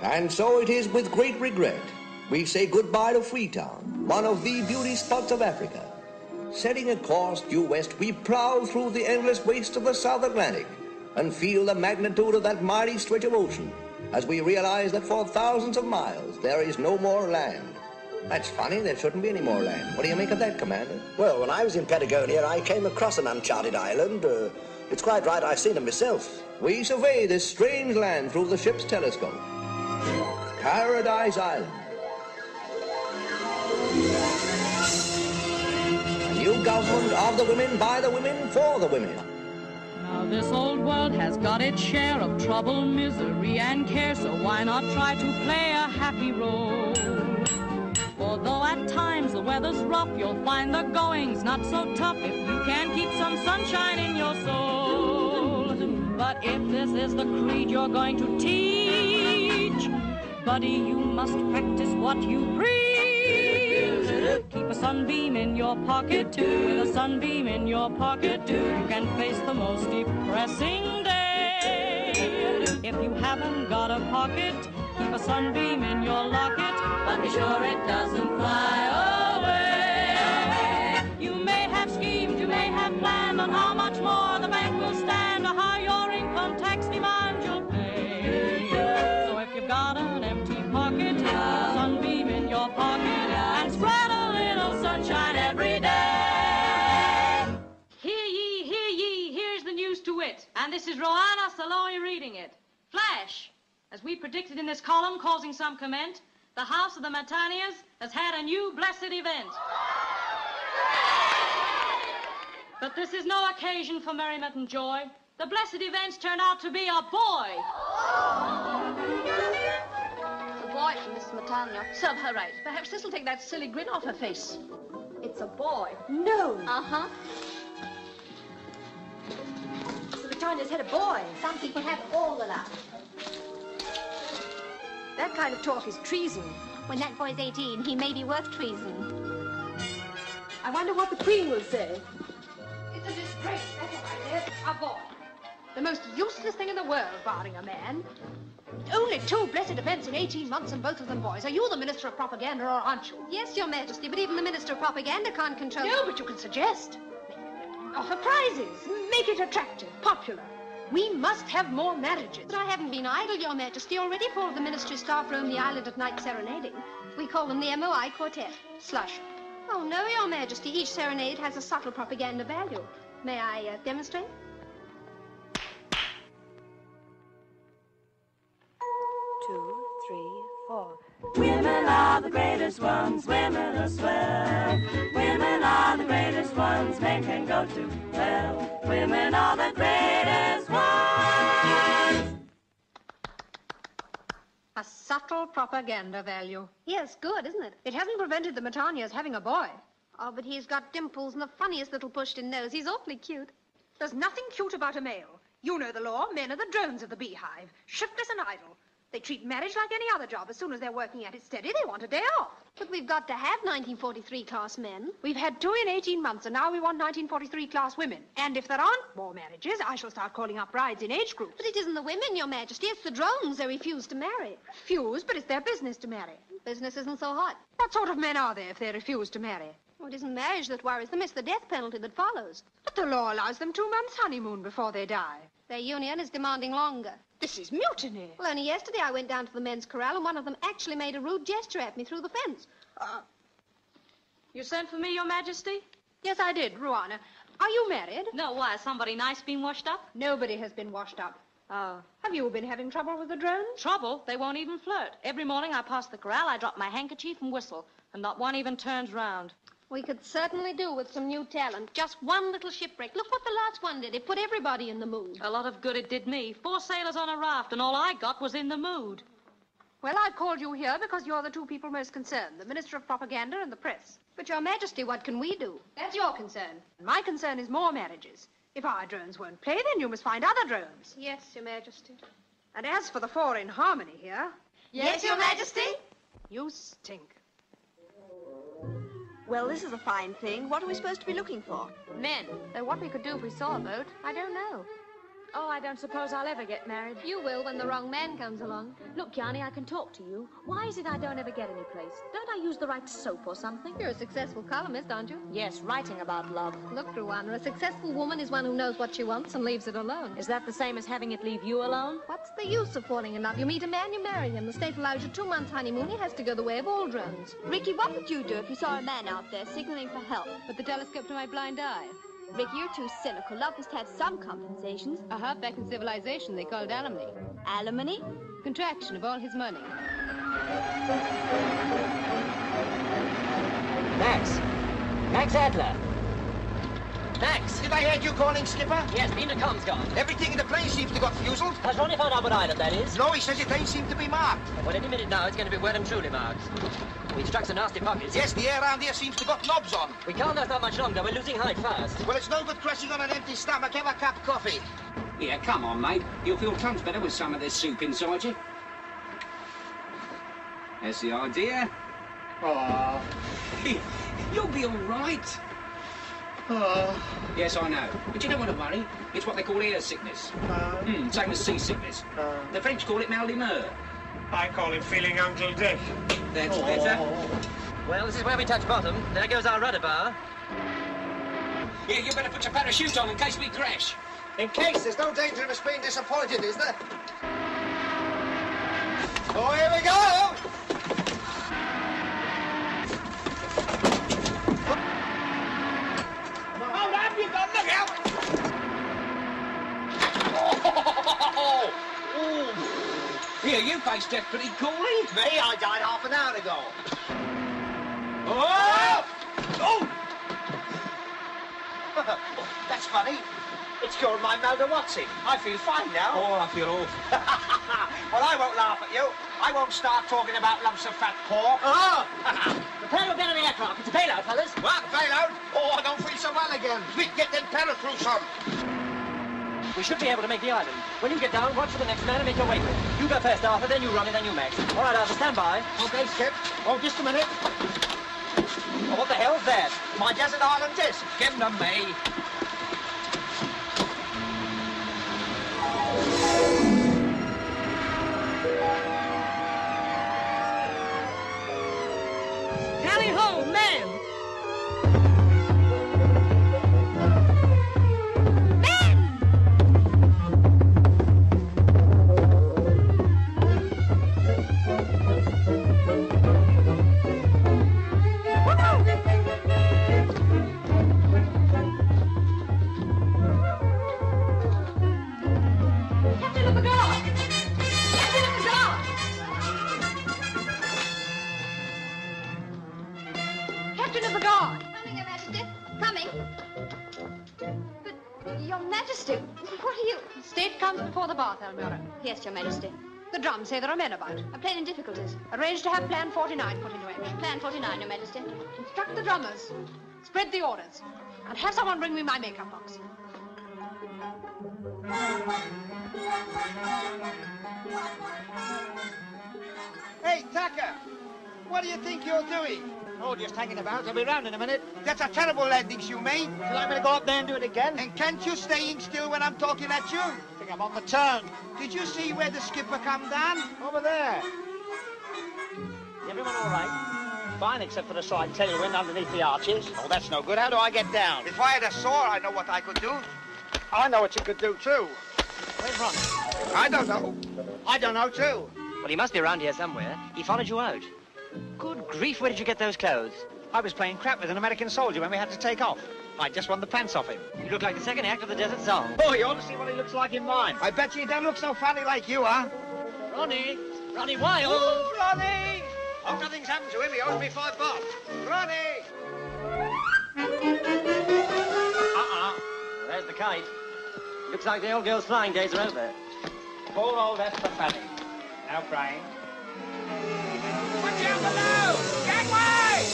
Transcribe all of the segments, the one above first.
And so it is with great regret we say goodbye to Freetown, one of the beauty spots of Africa. Setting a course due west, we plow through the endless waste of the South Atlantic and feel the magnitude of that mighty stretch of ocean as we realize that for thousands of miles there is no more land. That's funny, there shouldn't be any more land. What do you make of that, Commander? Well, when I was in Patagonia, I came across an uncharted island. It's quite right, I've seen it myself. We survey this strange land through the ship's telescope. Paradise Island. A new government of the women, by the women, for the women. Now this old world has got its share of trouble, misery, and care, so why not try to play a happy role? For though at times the weather's rough, you'll find the going's not so tough if you can keep some sunshine in your soul. But if this is the creed you're going to teach, buddy, you must practice what you preach. Keep a sunbeam in your pocket, with a sunbeam in your pocket, you can face the most depressing day. If you haven't got a pocket, keep a sunbeam in your locket, but be sure it doesn't fly away. You may have schemed, you may have planned on how much more the bank will stand, or how your income tax demand you'll pay. So if you've got an empty pocket, keep a sunbeam in your pocket, and spread a little sunshine every day. Hear ye, here's the news to wit, and this is Roanna Saloy reading it. Flash! As we predicted in this column, causing some comment, the House of the Matanias has had a new blessed event. But this is no occasion for merriment and joy. The blessed events turned out to be a boy. A boy from Miss Matania. Serve her right. Perhaps this will take that silly grin off her face. It's a boy. No. Uh-huh. The Matania's had a boy. Some people have all the luck. That kind of talk is treason. When that boy's 18, he may be worth treason. I wonder what the Queen will say. It's a disgrace, that's what I said. A boy. The most useless thing in the world, barring a man. Only 2 blessed events in 18 months, and both of them boys. Are you the Minister of Propaganda, or aren't you? Yes, Your Majesty, but even the Minister of Propaganda can't control... No, but you can suggest. Offer prizes. Make it attractive, popular. We must have more marriages. But I haven't been idle, Your Majesty. Already 4 of the Ministry staff roam the island at night serenading. We call them the MOI Quartet. Slush. Oh, no, Your Majesty. Each serenade has a subtle propaganda value. May I demonstrate? 2, 3, 4. Women are the greatest ones, women are swell. Women are the greatest ones, men can go to hell. Women are the greatest ones. A subtle propaganda value. Yes, good, isn't it? It hasn't prevented the Matanias having a boy. Oh, but he's got dimples and the funniest little pushed-in nose. He's awfully cute. There's nothing cute about a male. You know the law. Men are the drones of the beehive, shiftless and idle. They treat marriage like any other job. As soon as they're working at it steady, they want a day off. But we've got to have 1943 class men. We've had 2 in 18 months, and now we want 1943 class women. And if there aren't more marriages, I shall start calling up brides in age groups. But it isn't the women, Your Majesty. It's the drones they refuse to marry. Refuse, but it's their business to marry. Business isn't so hot. What sort of men are they if they refuse to marry? Well, it isn't marriage that worries them. It's the death penalty that follows. But the law allows them 2 months' honeymoon before they die. Their union is demanding longer. This is mutiny. Well, only yesterday I went down to the men's corral and one of them actually made a rude gesture at me through the fence. You sent for me, Your Majesty? Yes, I did, Ruana. Are you married? No, why? Has somebody nice been washed up? Nobody has been washed up. Oh. Have you been having trouble with the drones? Trouble? They won't even flirt. Every morning I pass the corral, I drop my handkerchief and whistle, and not one even turns round. We could certainly do with some new talent. Just one little shipwreck. Look what the last one did. It put everybody in the mood. A lot of good it did me. 4 sailors on a raft, and all I got was in the mood. Well, I've called you here because you're the 2 people most concerned, the Minister of Propaganda and the press. But, Your Majesty, what can we do? That's your concern. My concern is more marriages. If our drones won't play, then you must find other drones. Yes, Your Majesty. And as for the 4 in harmony here... Yes, Your Majesty? You stink. Well, this is a fine thing. What are we supposed to be looking for? Men. Though what we could do if we saw a boat, I don't know. Oh, I don't suppose I'll ever get married. You will when the wrong man comes along. Look, Yanni, I can talk to you. Why is it I don't ever get any place? Don't I use the right soap or something? You're a successful columnist, aren't you? Yes, writing about love. Look, Ruana, a successful woman is one who knows what she wants and leaves it alone. Is that the same as having it leave you alone? What's the use of falling in love? You meet a man, you marry him. The state allows you 2 months honeymoon. He has to go the way of all drones. Ricky, what would you do if you saw a man out there signaling for help? Put the telescope to my blind eye. Ricky, you're too cynical. Love must have some compensations. Back in civilization, they called alimony. Alimony? Contraction of all his money. Max Adler. Max! Did I hear you calling, Skipper? Yes, beam to com's gone. Everything in the plane seems to got fuseled. Has Ronnie found out what island that is? No, he says it ain't seem to be marked. Well, any minute now, it's going to be well and truly marked. We've struck some nasty pockets. Yes, the air around here seems to got knobs on. We can't last that much longer. We're losing height fast. Well, it's no good crashing on an empty stomach. Have a cup of coffee. Yeah, come on, mate. You'll feel tons better with some of this soup inside you. That's the idea. Oh. You'll be all right. Oh. Yes, I know. But you don't want to worry. It's what they call air sickness. Same as seasickness. The French call it mal de mer. I call it feeling Uncle Dick. That's better. Well, this is where we touch bottom. There goes our rudder bar. Yeah, you better put your parachute on in case we crash. In case, there's no danger of us being disappointed, is there? Oh, here we go! Hold up, you got look out! Oh! Yeah, you faced death pretty coolly. Me? I died half an hour ago. Oh! Oh! That's funny. It's cured my Maldawatsy. I feel fine now. Oh, I feel awful. Well, I won't laugh at you. I won't start talking about lumps of fat pork. Oh! Prepare to get on the aircraft. It's a bailout, fellas. What? Bailout? Oh, I don't feel so well again. Quick, get them parachutes on. We should be able to make the island. When you get down, watch for the next man and make your way for it. You go first, Arthur, then you Ronnie, then you Max. All right, Arthur, stand by. Okay, Skip. Oh, just a minute. Oh, what the hell's that? My desert island disc. Give them to me. Tally ho, man! Captain of the Guard! Coming, Your Majesty. Coming. But, Your Majesty, what are you... State comes before the bath, Elmira. Yes, Your Majesty. The drums say there are men about. A plane in difficulties. Arrange to have Plan 49 put into action. Plan 49, Your Majesty. Instruct the drummers. Spread the orders. And have someone bring me my makeup box. Hey, Tucker! What do you think you're doing? Oh, just hanging about. I'll be round in a minute. That's a terrible landing you made. Would you like me to go up there and do it again? And can't you staying still when I'm talking at you? I think I'm on the turn. Did you see where the skipper come down? Over there. Everyone all right? Fine, except for the slight tailwind underneath the arches. Oh, that's no good. How do I get down? If I had a saw, I know what I could do. I know what you could do, too. Where's Ronnie? I don't know. I don't know, too. Well, he must be around here somewhere. He followed you out. Good grief, where did you get those clothes? I was playing crap with an American soldier when we had to take off. I just won the pants off him. You look like the second act of the Desert Song. Oh, you ought to see what he looks like in mine. I bet you don't look so funny like you, huh? Ronnie! Ronnie Wild! Ooh, Ronnie! Hope nothing's happened to him. He owes me $5. Ronnie! There's the kite. Looks like the old girl's flying days are over. Poor old Esther Fanny. Now praying. Watch out below! Gangway!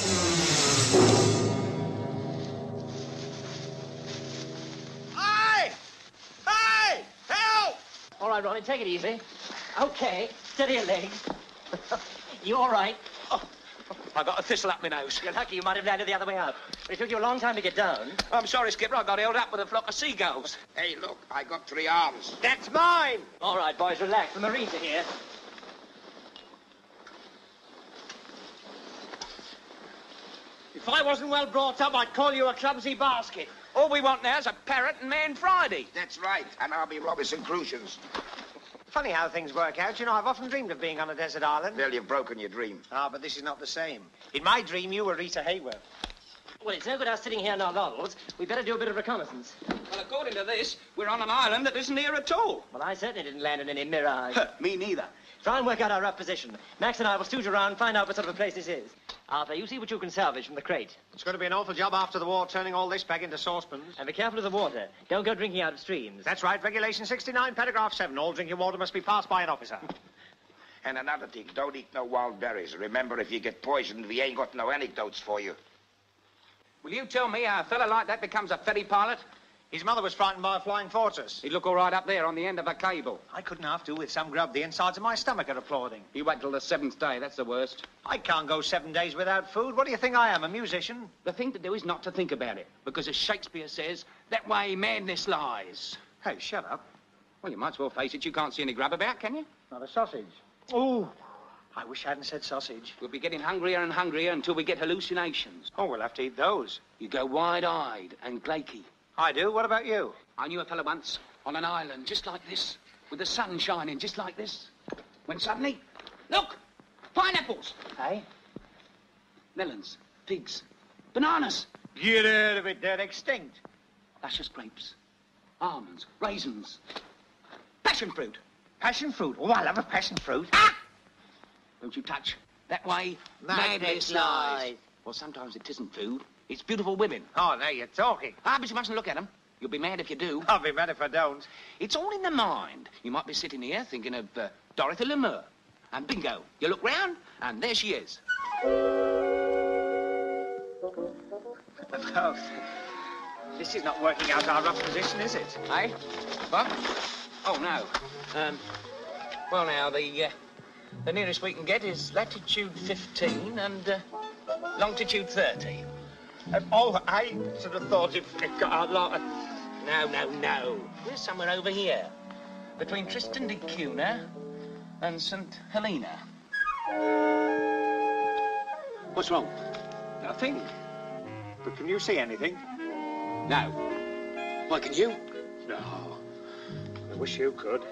Hey! Hey! Help! All right, Ronnie, take it easy. Okay, steady your legs. You all right? Oh. I got a thistle up my nose. You're lucky you might have landed the other way up. But it took you a long time to get down. I'm sorry, Skipper, I got held up with a flock of seagulls. Hey, look, I got 3 arms. That's mine! All right, boys, relax. The Marines are here. If I wasn't well brought up, I'd call you a clumsy basket. All we want now is a parrot and Man Friday. That's right, and I'll be Robinson Crusoe's. Funny how things work out. You know, I've often dreamed of being on a desert island. Well, you've broken your dream. Ah, but this is not the same. In my dream, you were Rita Hayworth. Well, it's no good us sitting here in our laurels. We'd better do a bit of reconnaissance. Well, according to this, we're on an island that isn't here at all. Well, I certainly didn't land in any mirage. Me neither. Try and work out our rough position. Max and I will stooge around and find out what sort of a place this is. Arthur, you see what you can salvage from the crate. It's going to be an awful job after the war, turning all this back into saucepans. And be careful of the water. Don't go drinking out of streams. That's right. Regulation 69, paragraph 7. All drinking water must be passed by an officer. And another thing, don't eat no wild berries. Remember, if you get poisoned, we ain't got no anecdotes for you. Will you tell me how a fella like that becomes a ferry pilot? His mother was frightened by a flying fortress. He'd look all right up there on the end of a cable. I couldn't half do with some grub. The insides of my stomach are applauding. You wait till the 7th day. That's the worst. I can't go 7 days without food. What do you think I am, a musician? The thing to do is not to think about it. Because as Shakespeare says, that way madness lies. Hey, shut up. Well, you might as well face it. You can't see any grub about, can you? Not a sausage. Oh, I wish I hadn't said sausage. We'll be getting hungrier and hungrier until we get hallucinations. Oh, we'll have to eat those. You go wide-eyed and glaky. I do. What about you? I knew a fellow once on an island just like this, with the sun shining just like this, when suddenly, look, pineapples. Hey? Melons, figs, bananas. Get out of it, they're extinct. Luscious grapes, almonds, raisins, passion fruit. Passion fruit? Oh, I love a passion fruit. Ah! Don't you touch. That way, madness lies. Well, sometimes it isn't food. It's beautiful women. Oh, now you're talking. Ah, but you mustn't look at them. You'll be mad if you do. I'll be mad if I don't. It's all in the mind. You might be sitting here thinking of Dorothy Lamour. And bingo, you look round, and there she is. Oh, this is not working out our rough position, is it? Eh? What? Oh, no. Well, now, the nearest we can get is latitude 15 and longitude 30. Oh, I sort of thought it got a lot of... No. We're somewhere over here. Between Tristan da Cunha and St. Helena. What's wrong? Nothing. But can you see anything? No. Why, can you? No. I wish you could.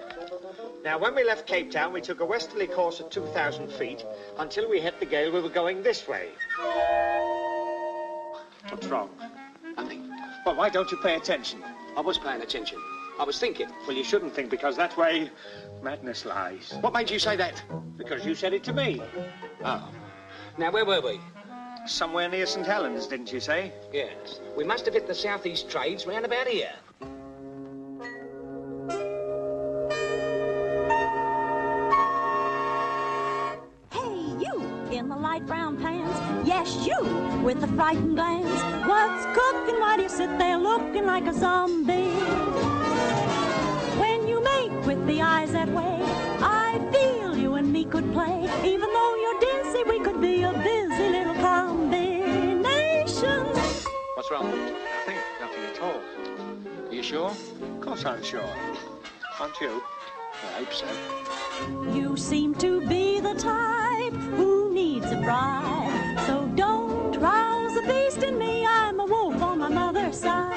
Now, when we left Cape Town, we took a westerly course at 2,000 feet. Until we hit the gale, we were going this way. What's wrong? Nothing. Well, why don't you pay attention? I was paying attention. I was thinking. Well, you shouldn't think, because that's where madness lies. What made you say that? Because you said it to me. Oh. Now, where were we? Somewhere near St. Helens, didn't you say? Yes. We must have hit the southeast trades round about here. In the light brown pants, yes, you, with the frightened glance. What's cooking? Why do you sit there looking like a zombie? When you make with the eyes that way, I feel you and me could play. Even though you're dizzy, we could be a busy little combination. What's wrong? Nothing at all. Are you sure? Of course I'm sure. Aren't you? I hope so. You seem to be the type who needs a bride. So don't rouse the beast in me. I'm a wolf on my mother's side.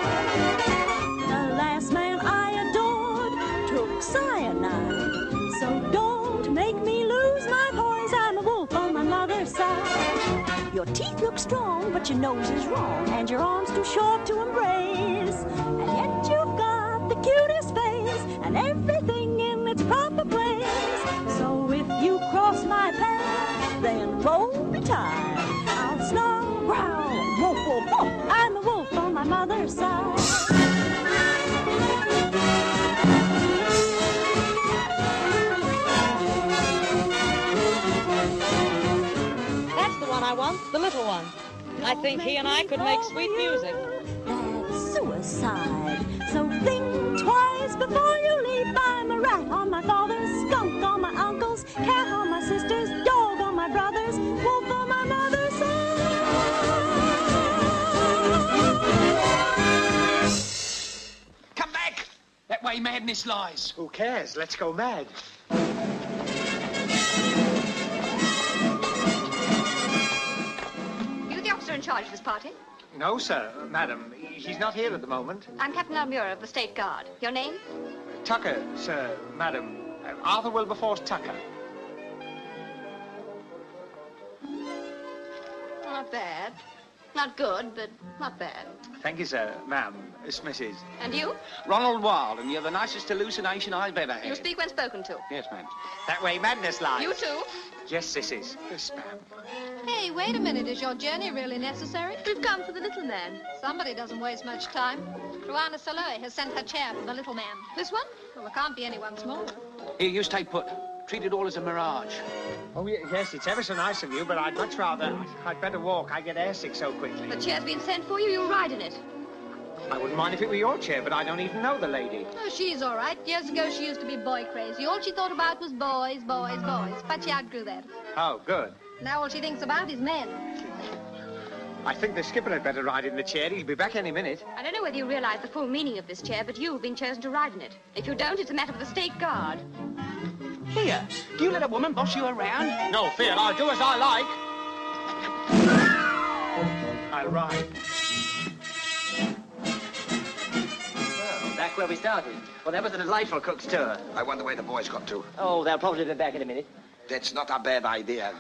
The last man I adored took cyanide. So don't make me lose my poise. I'm a wolf on my mother's side. Your teeth look strong, but your nose is wrong, and your arms too short to embrace. And yet you've got the cutest face and everything in its proper place. So if you cross my path, then roll me tight. I'll snarl, growl, woof, woof, woof. I'm a wolf on my mother's side. That's the one I want, the little one. I think he and I could make sweet music. That's suicide. So think twice before you leap. I'm a rat on my father's, skunk on my uncle's, cat on my sister's, dog on my brother's, wolf on my mother's side. That way madness lies. Who cares? Let's go mad. You the officer in charge of this party? No, sir, madam. He's not here at the moment. I'm Captain Almura of the State Guard. Your name? Tucker, sir, madam. Arthur Wilberforce Tucker. Not bad. Not good, but not bad. Thank you, sir, ma'am. It's Mrs. And you? Ronald Wilde, and you're the nicest hallucination I've ever had. You speak when spoken to. Yes, ma'am. That way madness lies. You too? Yes, sissies. Yes, ma'am. Hey, wait a minute. Is your journey really necessary? We've come for the little man. Somebody doesn't waste much time. Joanna Saloy has sent her chair for the little man. This one? Well, there can't be anyone smaller. Here, you stay put. Treat it all as a mirage. Oh, yes, it's ever so nice of you, but I'd much rather... I'd better walk. I get airsick so quickly. The chair's been sent for you. You'll ride in it. I wouldn't mind if it were your chair, but I don't even know the lady. Oh, she's all right. Years ago, she used to be boy crazy. All she thought about was boys, boys, boys. But she outgrew that. Oh, good. Now all she thinks about is men. I think the skipper had better ride in the chair. He'll be back any minute. I don't know whether you realize the full meaning of this chair, but you've been chosen to ride in it. If you don't, it's a matter for the State Guard. Here, do you let a woman boss you around? No fear, I'll do as I like. I'll ride. Well, back where we started. Well, that was a delightful cook's tour. I wonder where the boys got to. Oh, they'll probably be back in a minute. That's not a bad idea.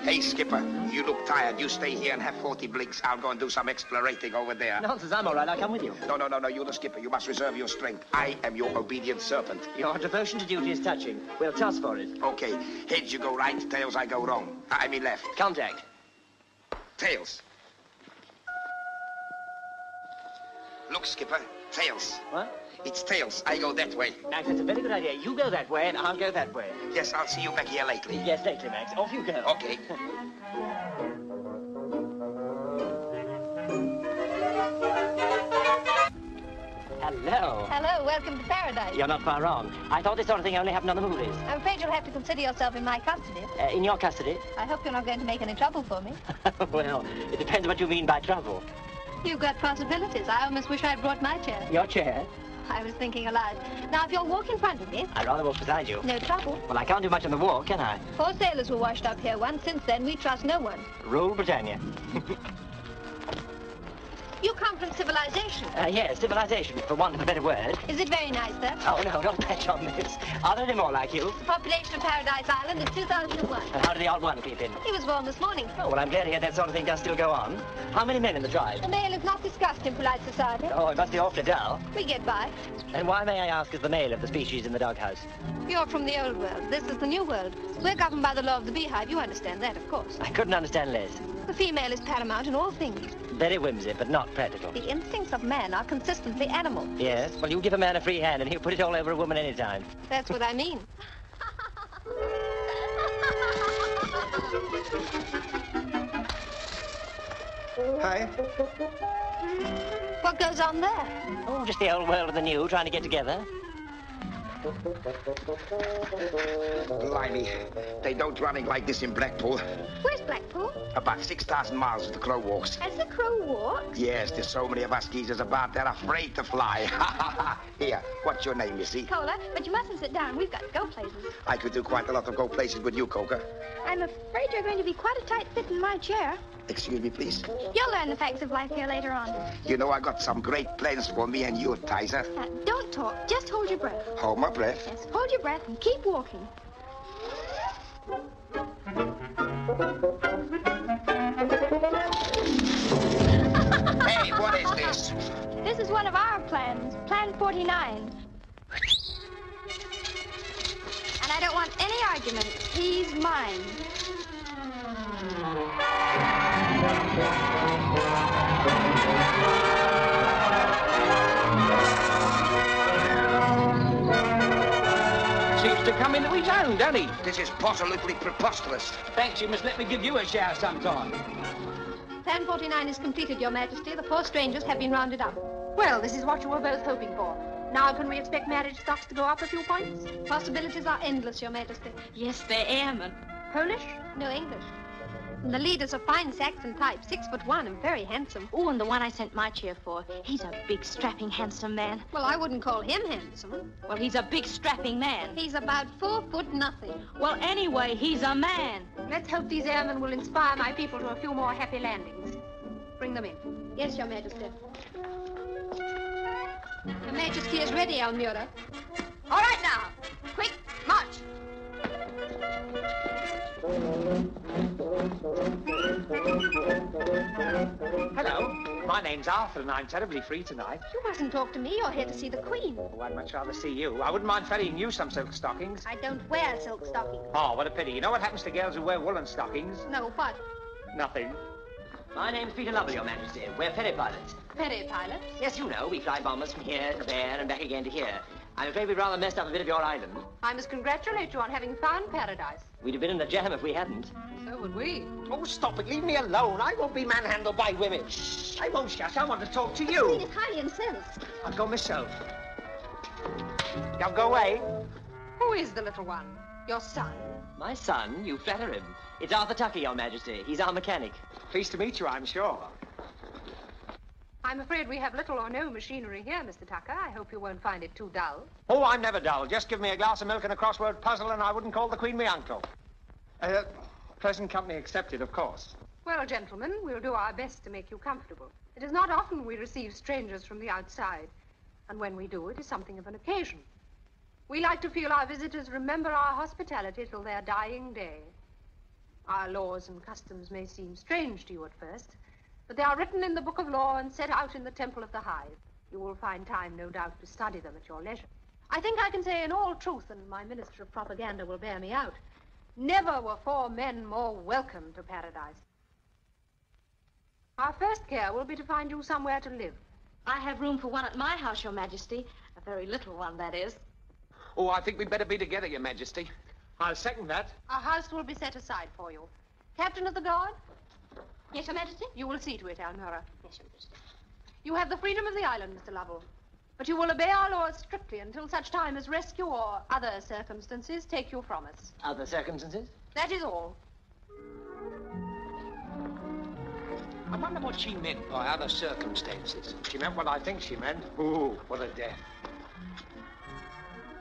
Hey, Skipper, you look tired. You stay here and have 40 blinks. I'll go and do some explorating over there. Nonsense, I'm all right. I'll come with you. No, you're the skipper. You must reserve your strength. I am your obedient servant. Your devotion to duty is touching. We'll toss for it. Okay, heads you go right, tails I go wrong. I mean left. Contact. Tails. Look, Skipper, tails. What? It's tails. I go that way. Max, that's a very good idea. You go that way, and I'll go that way. Yes, I'll see you back here lately. Yes, lately, Max. Off you go. Okay. Hello. Hello, welcome to paradise. You're not far wrong. I thought this sort of thing only happened on the movies. I'm afraid you'll have to consider yourself in my custody. In your custody? I hope you're not going to make any trouble for me. Well, it depends what you mean by trouble. You've got possibilities. I almost wish I'd brought my chair. Your chair? I was thinking aloud. Now, if you'll walk in front of me... I'd rather walk beside you. No trouble. Well, I can't do much on the walk, can I? 4 sailors were washed up here once. Since then, we trust no one. Rule Britannia. You come from civilization. Yes, civilization, for want of a better word. Is it very nice, sir? Oh, no, don't patch on this. Are there any more like you? The population of Paradise Island is 2001. And how did the old one creep in? He was born this morning. Oh, well, I'm glad to hear that sort of thing does still go on. How many men in the tribe? The male is not discussed in polite society. Oh, it must be awfully dull. We get by. And why, may I ask, is the male of the species in the doghouse? You're from the old world. This is the new world. We're governed by the law of the beehive. You understand that, of course. I couldn't understand less. The female is paramount in all things. Very whimsy, but not practical. The instincts of man are consistently animal. Yes? Well, you give a man a free hand and he'll put it all over a woman any time. That's what I mean. Hi. What goes on there? Oh, just the old world and the new trying to get together. Blimey, they don't running like this in Blackpool. Where's Blackpool? About 6,000 miles as the crow walks. As the crow walks? Yes, there's so many of us geezers about, they're afraid to fly. Here, what's your name, Missy? Cola, but you mustn't sit down. We've got to go places. I could do quite a lot of go places with you, Coca. I'm afraid you're going to be quite a tight fit in my chair. Excuse me, please. You'll learn the facts of life here later on. You know, I got some great plans for me and you, Tizer. Now, don't talk. Just hold your breath. Hold my breath. Yes, hold your breath and keep walking. Hey, what is this? This is one of our plans, Plan 49. And I don't want any argument. He's mine. Seems to come into his own, doesn't he? This is positively preposterous. Thanks, you must let me give you a shower sometime. Plan 49 is completed, Your Majesty. The 4 strangers have been rounded up. Well, this is what you were both hoping for. Now can we expect marriage stocks to go up a few points? Possibilities are endless, Your Majesty. Yes, they am. Polish? No English. And the leader's a fine Saxon type, 6'1" and very handsome. Oh, and the one I sent my chair for. He's a big, strapping, handsome man. Well, I wouldn't call him handsome. Well, he's a big, strapping man. He's about 4 foot nothing. Well, anyway, he's a man. Let's hope these airmen will inspire my people to a few more happy landings. Bring them in. Yes, Your Majesty. Your Majesty is ready, Almira. All right now. Quick, march. Hello, my name's Arthur and I'm terribly free tonight. You mustn't talk to me. You're here to see the Queen. Oh, I'd much rather see you. I wouldn't mind ferrying you some silk stockings. I don't wear silk stockings. Oh, what a pity. You know what happens to girls who wear woolen stockings? No, what? Nothing. My name's Peter Lovell, Your Majesty. We're ferry pilots. Ferry pilots? Yes, you know, we fly bombers from here to there and back again to here. I'm afraid we've rather messed up a bit of your island. I must congratulate you on having found paradise. We'd have been in the jam if we hadn't. So would we. Oh, stop it. Leave me alone. I won't be manhandled by women. Shh. I won't shush. I want to talk to The you. Queen is highly incensed. I'll go myself. Now go away. Who is the little one? Your son? My son? You flatter him. It's Arthur Tucker, Your Majesty. He's our mechanic. Pleased to meet you, I'm sure. I'm afraid we have little or no machinery here, Mr. Tucker. I hope you won't find it too dull. Oh, I'm never dull. Just give me a glass of milk and a crossword puzzle and I wouldn't call the Queen me uncle. Present company accepted, of course. Well, gentlemen, we'll do our best to make you comfortable. It is not often we receive strangers from the outside. And when we do, it is something of an occasion. We like to feel our visitors remember our hospitality till their dying day. Our laws and customs may seem strange to you at first, but they are written in the Book of Law and set out in the Temple of the Hive. You will find time, no doubt, to study them at your leisure. I think I can say in all truth, and my Minister of Propaganda will bear me out, never were 4 men more welcome to paradise. Our first care will be to find you somewhere to live. I have room for one at my house, Your Majesty. A very little one, that is. Oh, I think we'd better be together, Your Majesty. I'll second that. A house will be set aside for you. Captain of the Guard? Yes, Your Majesty? You will see to it, Almira. Yes, Your Majesty. You have the freedom of the island, Mr. Lovell. But you will obey our laws strictly until such time as rescue or other circumstances take you from us. Other circumstances? That is all. I wonder what she meant by other circumstances. She meant what I think she meant. Ooh, what a death.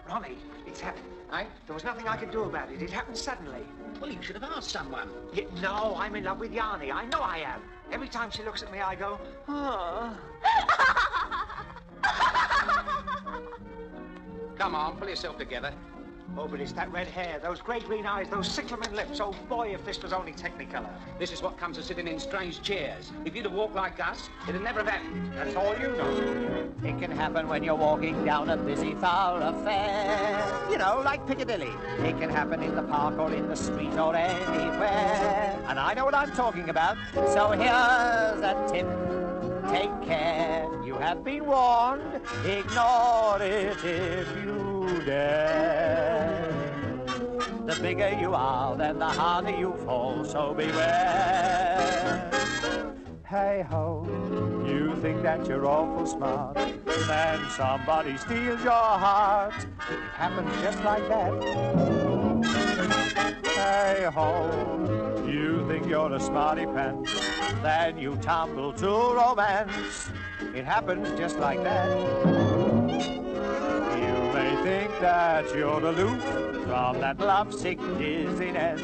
Ronnie, it's happened, eh? There was nothing I could do about it. It happened suddenly. Well, you should have asked someone. No, I'm in love with Yanni. I know I am. Every time she looks at me, I go, oh. Come on, pull yourself together. Oh, but it's that red hair, those great green eyes, those cyclamen lips. Oh, boy, if this was only Technicolor. This is what comes of sitting in strange chairs. If you'd have walked like us, it'd never have happened. That's all you know. It can happen when you're walking down a busy thoroughfare. You know, like Piccadilly. It can happen in the park or in the street or anywhere. And I know what I'm talking about. So here's a tip. Take care. You have been warned. Ignore it if you dare. The bigger you are, then the harder you fall, so beware. Hey-ho, you think that you're awful smart, then somebody steals your heart. It happens just like that. Hey-ho, you think you're a smarty pants, then you tumble to romance. It happens just like that. You may think that you're aloof from that lovesick dizziness.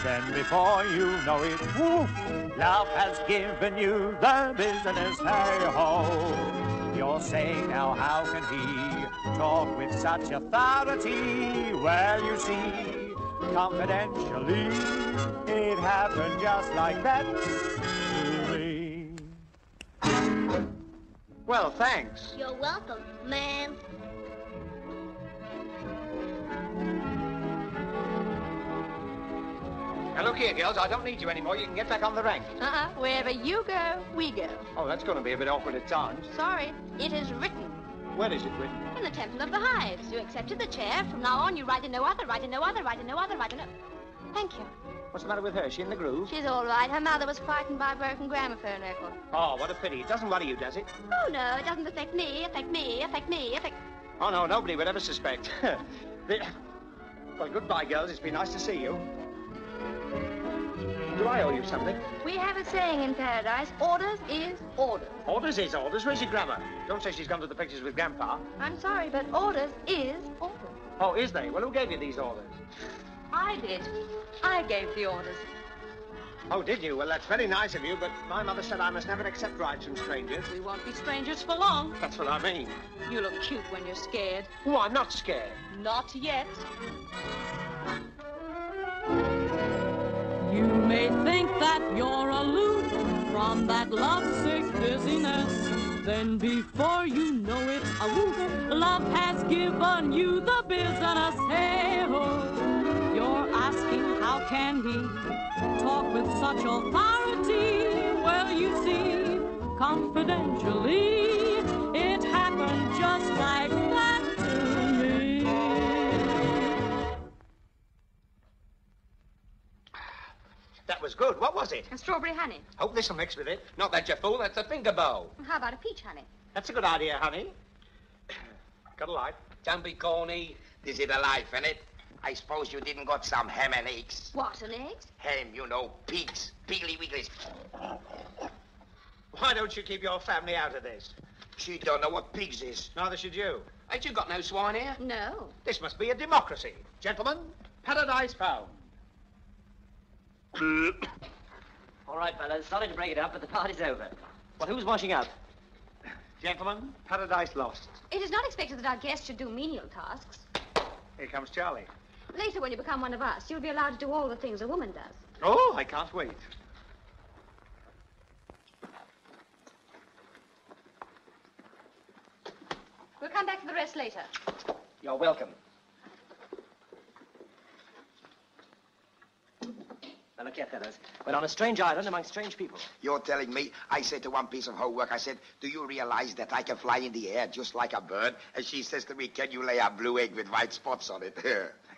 Then before you know it, woof, love has given you the business. Hey-ho, you're saying now how can he talk with such authority? Well, you see, confidentially, it happened just like that to me. Well, thanks. You're welcome, ma'am. Now, look here, girls, I don't need you anymore. You can get back on the rank. Wherever you go, we go. Oh, that's going to be a bit awkward at times. Sorry, it is written. Where is it written? In the Temple of the Hives. You accepted the chair. From now on, you write in no other, write in no other, write in no other, write in no... Thank you. What's the matter with her? Is she in the groove? She's all right. Her mother was frightened by a broken gramophone record. Oh, what a pity. It doesn't worry you, does it? Oh, no, it doesn't affect me, affect me, affect me, affect... Oh, no, nobody would ever suspect. Well, goodbye, girls. It's been nice to see you. Do I owe you something? We have a saying in Paradise, orders is orders. Orders is orders. Where's your grandma? Don't say she's gone to the pictures with Grandpa. I'm sorry, but orders is orders. Oh, is they? Well, who gave you these orders? I did. I gave the orders. Oh, did you? Well, that's very nice of you, but my mother said I must never accept rides from strangers. We won't be strangers for long. That's what I mean. You look cute when you're scared. Oh, I'm not scared. Not yet. You may think that you're aloof from that lovesick dizziness. Then before you know it, a woof, love has given you the business. Hey-ho, you're asking how can he talk with such authority? Well, you see, confidentially, it happened just like that to me. That was good. What was it? And strawberry honey. Hope this'll mix with it. Not that you fool, that's a finger bow. How about a peach honey? That's a good idea, honey. Got a light. Don't be corny. This is the life, innit? I suppose you didn't got some ham and eggs. What, an eggs? Ham, you know, pigs. Piggly wigglies. Why don't you keep your family out of this? She don't know what pigs is. Neither should you. Ain't you got no swine here? No. This must be a democracy. Gentlemen, paradise found. All right, fellas, sorry to break it up, but the party's over. Well, who's washing up? Gentlemen, paradise lost. It is not expected that our guests should do menial tasks. Here comes Charlie. Later, when you become one of us, you'll be allowed to do all the things a woman does. Oh, I can't wait. We'll come back to the rest later. You're welcome. Now, look here, fellas. We're on a strange island among strange people. You're telling me, I said to one piece of homework, I said, do you realize that I can fly in the air just like a bird? And she says to me, can you lay a blue egg with white spots on it?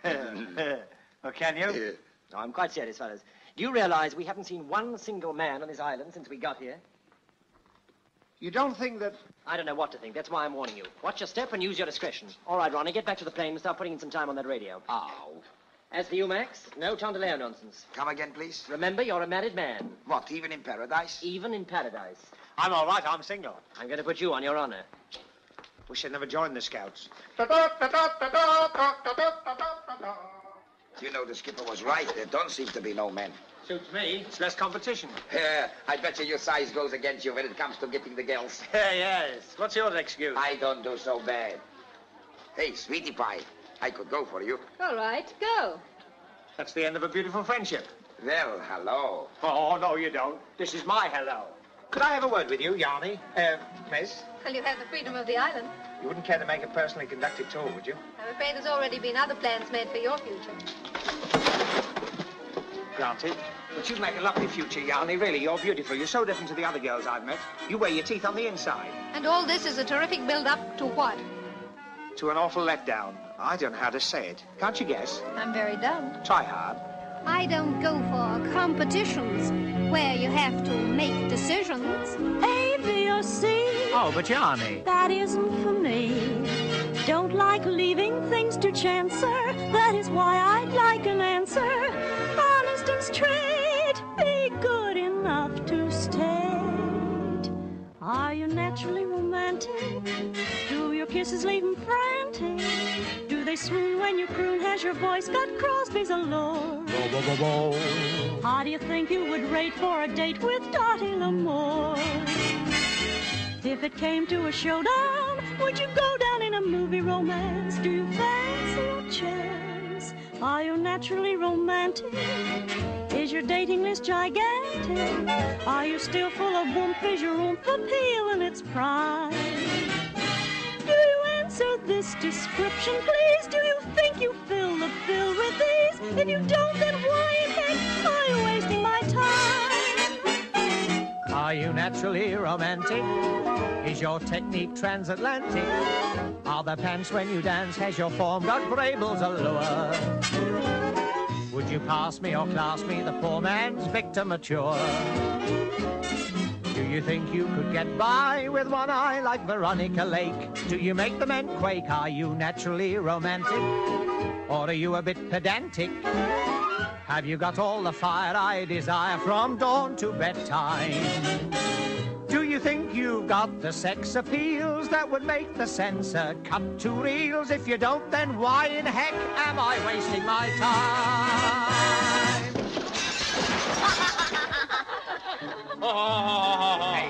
Oh, can you? No, I'm quite serious, fellas. Do you realize we haven't seen one single man on this island since we got here? You don't think that... I don't know what to think. That's why I'm warning you. Watch your step and use your discretion. All right, Ronnie, get back to the plane and start putting in some time on that radio. Oh. As for you, Max, no Tondeleo nonsense. Come again, please. Remember, you're a married man. What, even in paradise? Even in paradise. I'm all right, I'm single. I'm going to put you on your honor. Wish I'd never joined the Scouts. You know, the skipper was right. There don't seem to be no men. Suits me. It's less competition. I bet you your size goes against you when it comes to getting the girls. Yes. What's your excuse? I don't do so bad. Hey, sweetie pie, I could go for you. All right, go. That's the end of a beautiful friendship. Well, hello. Oh, no, you don't. This is my hello. Could I have a word with you, Yanni? Miss? Well, you have the freedom of the island. You wouldn't care to make a personally conducted tour, would you? I'm afraid there's already been other plans made for your future. Granted. But you'd make a lovely future, Yanni. Really, you're beautiful. You're so different to the other girls I've met. You wear your teeth on the inside. And all this is a terrific build-up to what? To an awful letdown. I don't know how to say it. Can't you guess? I'm very dumb. Try hard. I don't go for competitions where you have to make decisions. A, B, or C. Oh, but Yanni. That isn't for me. Don't like leaving things to chance, sir. That is why I'd like an answer. Honest and straight, be good enough to state. Are you naturally romantic? Do your kisses leave 'em frantic? Do they swoon when you croon? Has your voice got Crosby's allure? How do you think you would rate for a date with Dottie L'Amour? If it came to a showdown, would you go down in a movie romance? Do you fancy a chance? Are you naturally romantic? Is your dating list gigantic? Are you still full of whoomp? Is your oomph appeal in its prime? Do you answer this description, please? Do you think you fill the bill with these? If you don't, then why in heck are you wasting my time? Are you naturally romantic? Is your technique transatlantic? Are the pants when you dance? Has your form got Vrabel's allure? Would you pass me or class me, the poor man's victor mature? Do you think you could get by with one eye like Veronica Lake? Do you make the men quake? Are you naturally romantic? Or are you a bit pedantic? Have you got all the fire I desire from dawn to bedtime? Do you think you've got the sex appeals that would make the censor cut 2 reels? If you don't, then why in heck am I wasting my time?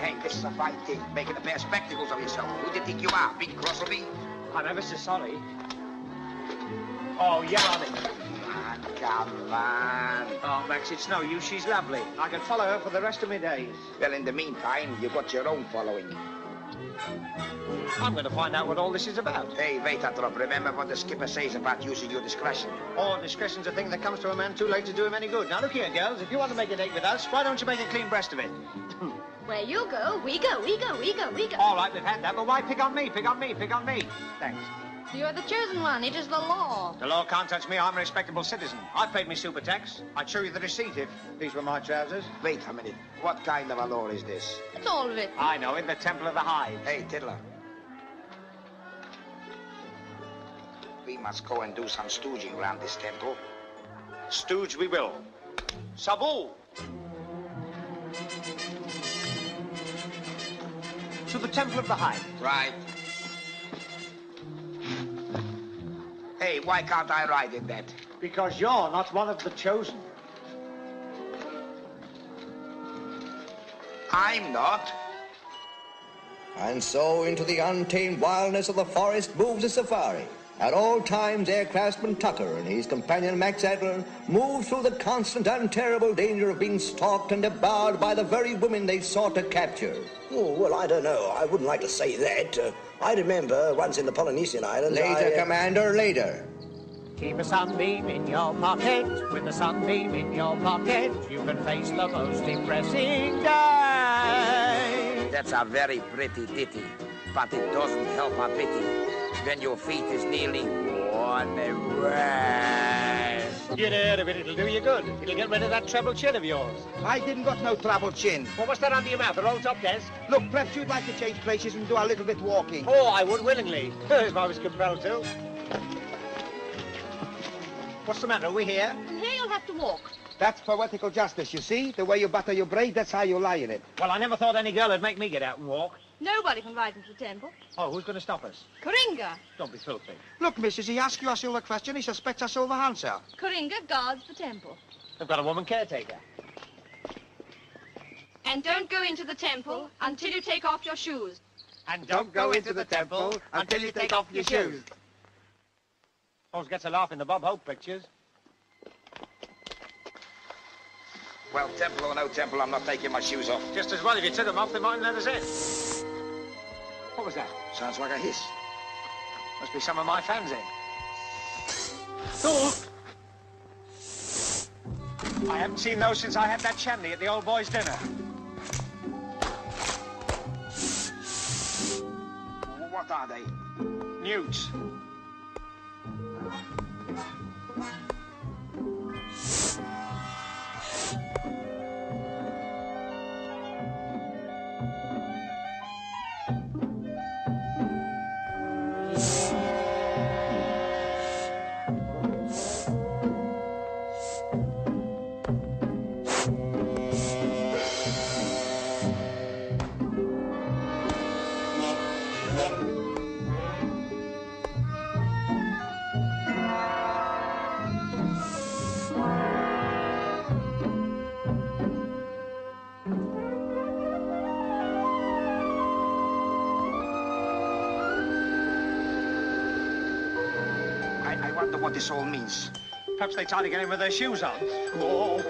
Hey, this is a fine thing, making a pair of spectacles of yourself. Who do you think you are, big cross of me? I'm ever so sorry. Oh, yeah, on it. Come on. Oh, Max, it's no use. She's lovely. I can follow her for the rest of my days. Well, in the meantime, you've got your own following. I'm going to find out what all this is about. Hey, wait, Atrop. Remember what the skipper says about using your discretion. Oh, discretion's a thing that comes to a man too late to do him any good. Now, look here, girls. If you want to make a date with us, why don't you make a clean breast of it? Where you go, we go, we go, we go, we go. All right, we've had that, but why pick on me, pick on me, pick on me? Thanks. You're the chosen one. It is the law. The law can't touch me. I'm a respectable citizen. I've paid me super tax. I'd show you the receipt if these were my trousers. Wait a minute. What kind of a law is this? It's all written. I know, in the Temple of the Hive. Hey, Tiddler. We must go and do some stooging around this temple. Stooge we will. Sabu! To the Temple of the Hive. Right. Hey, why can't I ride in that? Because you're not one of the chosen. I'm not. And so into the untamed wildness of the forest moves the safari. At all times, Air Craftsman Tucker and his companion Max Adler move through the constant and terrible danger of being stalked and devoured by the very women they sought to capture. Oh, well, I don't know. I wouldn't like to say that. I remember once in the Polynesian Islands, Later, Commander, later. Keep a sunbeam in your pocket. With a sunbeam in your pocket, you can face the most depressing day. That's a very pretty ditty, but it doesn't help a pity when your feet is nearly worn away. Get out of it, it'll do you good. It'll get rid of that treble chin of yours. I didn't got no treble chin. Well, what's that under your mouth, a roll top desk? Look, perhaps you'd like to change places and do a little bit walking. Oh, I would willingly, if I was compelled to. What's the matter, are we here? Here you'll have to walk. That's poetical justice, you see? The way you butter your braid, that's how you lie in it. Well, I never thought any girl would make me get out and walk. Nobody can ride into the temple. Oh, who's going to stop us? Coringa. Don't be filthy. Look, missus, he asks you a silver question, he suspects a silver answer. Coringa guards the temple. They've got a woman caretaker. And don't go into the temple until you take off your shoes. And don't go into the temple until you take off your shoes. Always gets a laugh in the Bob Hope pictures. Well, temple or no temple, I'm not taking my shoes off. Just as well if you took them off, they mightn't let us in. What was that? Sounds like a hiss. Must be some of my fans in. Oh! I haven't seen those since I had that shandy at the old boys' dinner. What are they? Newts. I wonder what this all means. Perhaps they try to get in with their shoes on. Oh.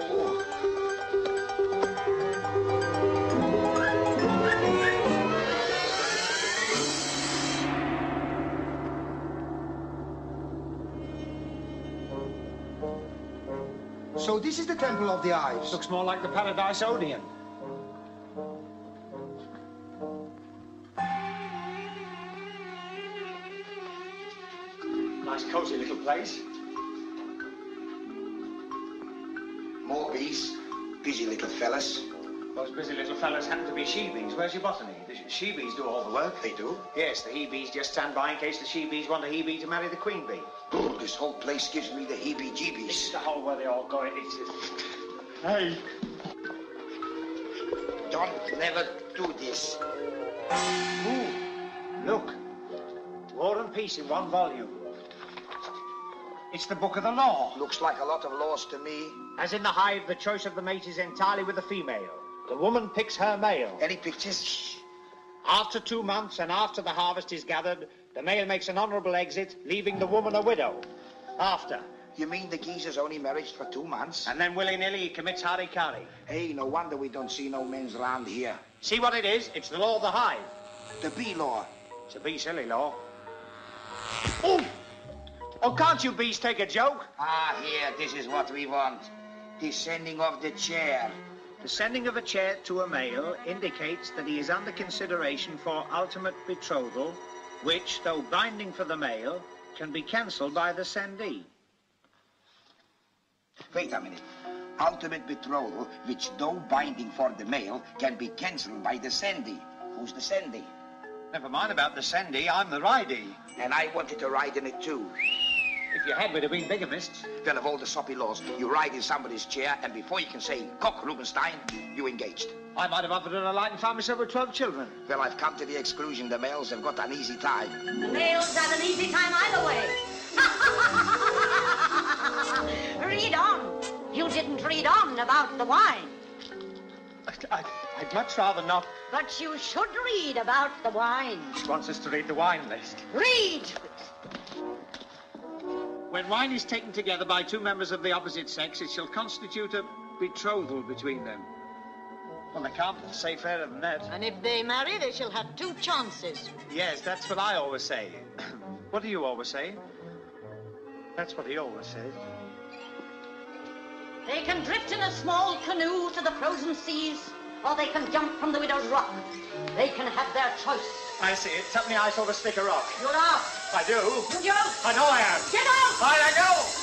So this is the Temple of the Eyes. Looks more like the Paradise Odeon. Nice cozy little place. More bees. Busy little fellas. Those busy little fellas happen to be she-bees. Where's your botany? The she-bees do all the work. They do? Yes, the he-bees just stand by in case the she-bees want a he-bee to marry the queen bee. Oh, this whole place gives me the heebie-jeebies. This is the hole where they all go in. Hey. Don't never do this. Ooh, look. War and Peace in one volume. It's the book of the law. Looks like a lot of laws to me. As in the hive, the choice of the mate is entirely with the female. The woman picks her male. Any pictures? After 2 months and after the harvest is gathered, the male makes an honourable exit, leaving the woman a widow. After. You mean the geezer's only married for 2 months? And then willy-nilly he commits harikari. Hey, no wonder we don't see no men's round here. See what it is? It's the law of the hive. The bee law. It's a bee silly law. Oh! Oh, can't you bees take a joke? Ah, here, this is what we want. The sending of the chair. The sending of a chair to a male indicates that he is under consideration for ultimate betrothal, which, though binding for the male, can be cancelled by the sendee. Wait a minute. Ultimate betrothal, which, though binding for the male, can be cancelled by the sendee. Who's the sendee? Never mind about the sendee, I'm the ridee. And I wanted to ride in it too. If you had, we'd have been bigamists. Well, of all the soppy laws, you ride in somebody's chair, and before you can say, "Cock, Rubenstein," you engaged. I might have offered her a light and found myself with 12 children. Well, I've come to the exclusion. The males have got an easy time. The males had an easy time either way. Read on. You didn't read on about the wine. I'd much rather not. But you should read about the wine. She wants us to read the wine list. Read! When wine is taken together by 2 members of the opposite sex, it shall constitute a betrothal between them. Well, they can't say fairer than that. And if they marry, they shall have 2 chances. Yes, that's what I always say. What do you always say? That's what he always says. They can drift in a small canoe to the frozen seas, or they can jump from the widow's rock. They can have their choice. I see it. Tell me I saw the stick of rock. You're out. I do. You're out. I know I am. Get out. I know.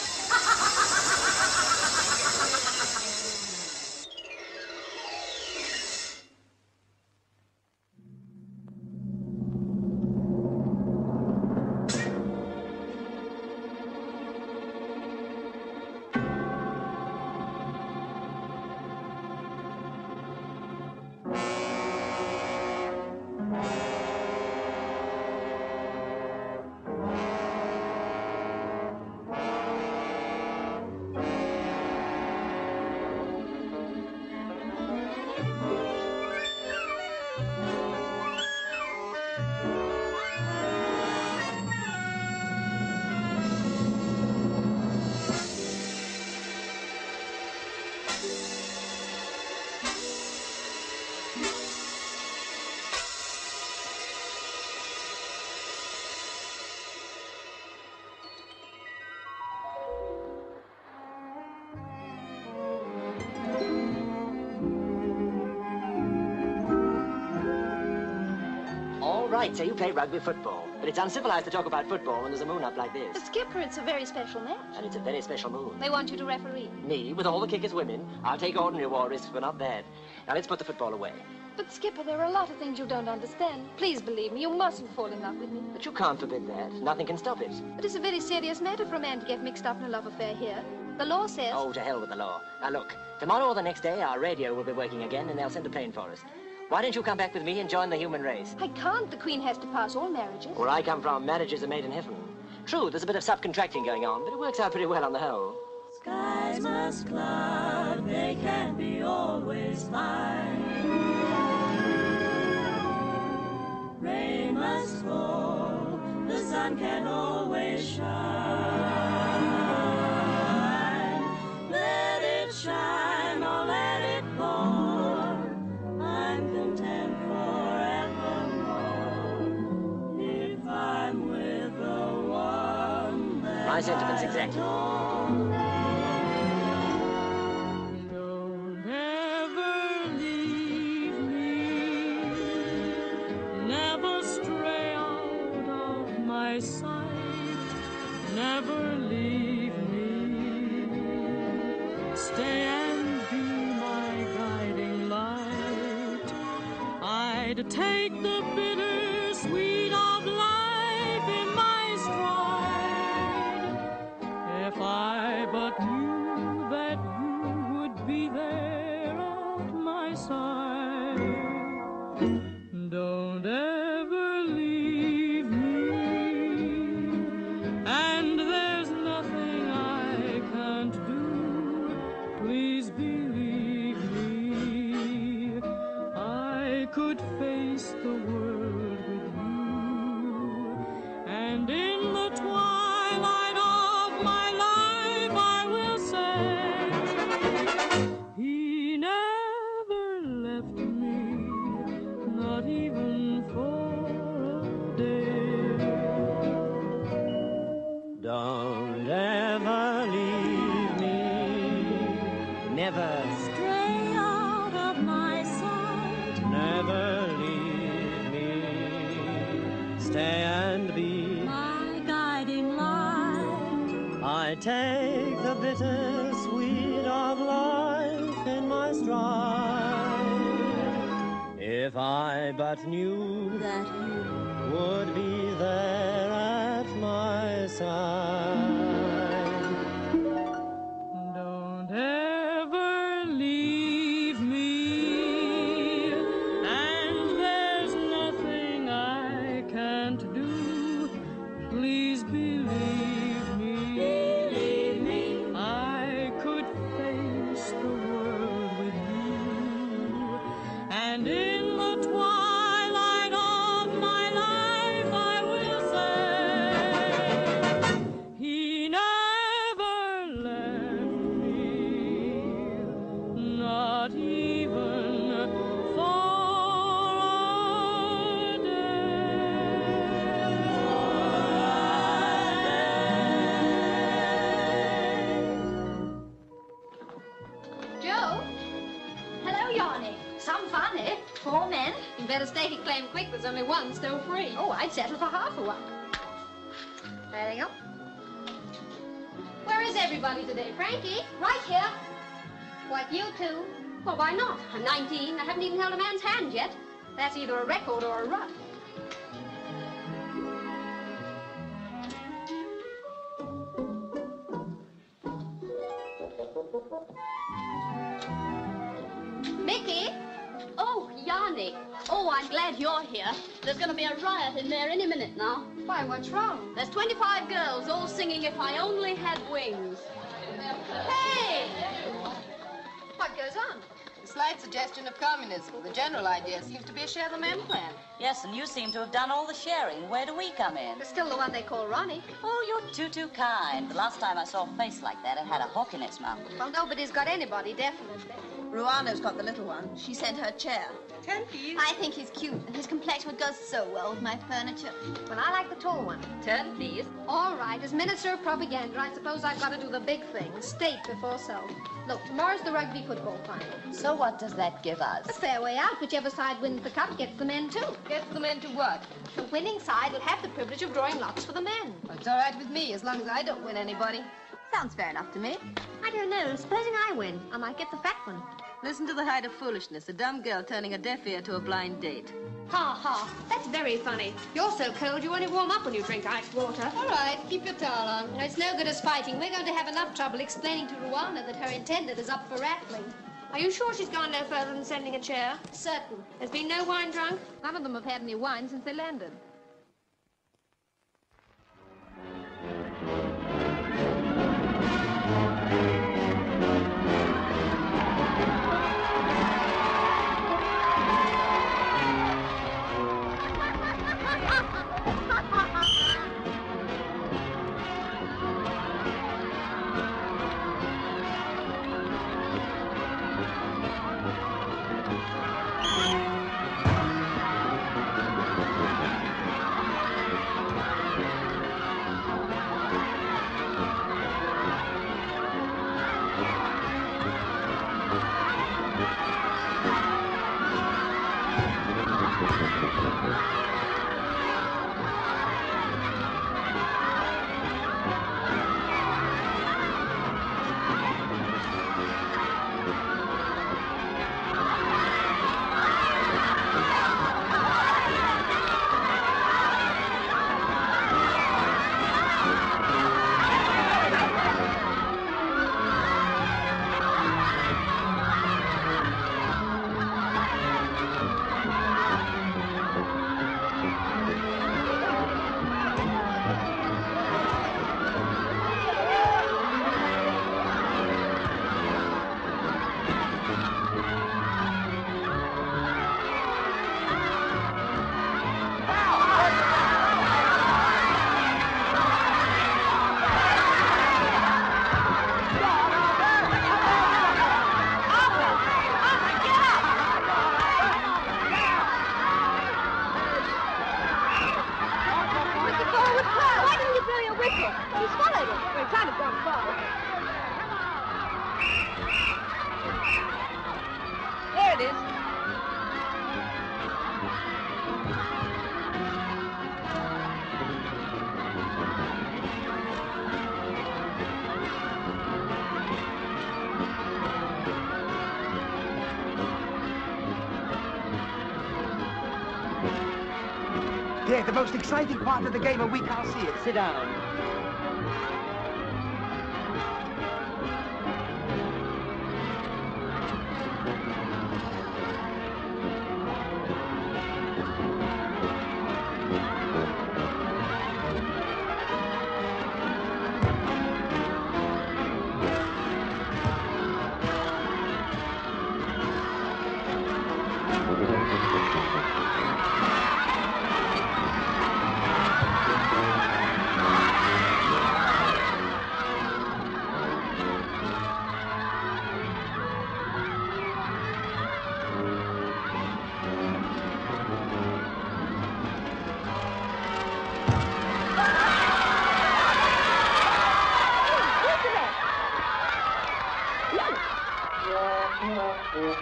Right, so you play rugby football. But it's uncivilized to talk about football when there's a moon up like this. But Skipper, it's a very special match. And it's a very special moon. They want you to referee. Me, with all the kickers women, I'll take ordinary war risks, but not that. Now let's put the football away. But Skipper, there are a lot of things you don't understand. Please believe me, you mustn't fall in love with me. But you can't forbid that. Nothing can stop it. But it's a very serious matter for a man to get mixed up in a love affair here. The law says... Oh, to hell with the law. Now look, tomorrow or the next day, our radio will be working again and they'll send a plane for us. Why don't you come back with me and join the human race? I can't. The Queen has to pass all marriages. Where I come from, marriages are made in heaven. True, there's a bit of subcontracting going on, but it works out pretty well on the whole. Skies must cloud, they can't be always fine. Rain must fall, the sun can't always shine. Let it shine or let it pour. I'm content forevermore if I'm with the one that My sentiments exactly. Don't ever leave me, never stray out of my sight, never leave me, stay and be my guiding light. I'd take the bitter sweet of life in my stride. If I but knew that you would be there at my side. Don't ever leave me, and there's nothing I can't do. Please believe me, I could face the world with you, and in the twilight of my life I will say, he never left me, not even for a day. Don't ever leave me, never Stray out of my sight. Never leave me. Stay and be My guiding light. I take the bitter sweet of life in my stride. If I but knew that you would be there at my side. Don't ever leave me, and there's nothing I can't do. Please believe me, I could face the world with you, and in the twilight of my life I will say, he never left me, not even for a Joe? Hello, Yanni. Some fun, eh? 4 men? You better stake a claim quick. There's only one still free. Oh, I'd settle for half of one. There you go. Where is everybody today? Frankie? Right here. What, you two? Well, why not? I'm 19. I haven't even held a man's hand yet. That's either a record or a rut. Mickey? Oh, Yanni. Oh, I'm glad you're here. There's going to be a riot in there any minute now. Why, what's wrong? There's 25 girls all singing If I Only Had Wings. Hey! What goes on? A slight suggestion of communism. The general idea seems to be a share the men plan. Yes, and you seem to have done all the sharing. Where do we come in? There's still the one they call Ronnie. Oh, you're too kind. The last time I saw a face like that, it had a hook in its mouth. Well, nobody's got anybody, definitely. Ruana's got the little one. She sent her chair. 10 piece. I think he's cute, and his complexion would go so well with my furniture. Well, I like the tall one. 10, please. All right, as minister of propaganda, I suppose I've got to do the big thing, state before self. Look, tomorrow's the rugby football final. So what does that give us? A fair way out. Whichever side wins the cup gets the men, too. Gets the men to what? The winning side will have the privilege of drawing lots for the men. Well, it's all right with me, as long as I don't win anybody. Sounds fair enough to me. I don't know. Supposing I win, I might get the fat one. Listen to the height of foolishness. A dumb girl turning a deaf ear to a blind date. Ha ha. That's very funny. You're so cold you only warm up when you drink ice water. All right, keep your towel on. No, it's no good us fighting. We're going to have enough trouble explaining to Ruana that her intended is up for rattling. Are you sure she's gone no further than sending a chair? Certain. There's been no wine drunk? None of them have had any wine since they landed. Yeah, the most exciting part of the game, and we can't see it. Sit down.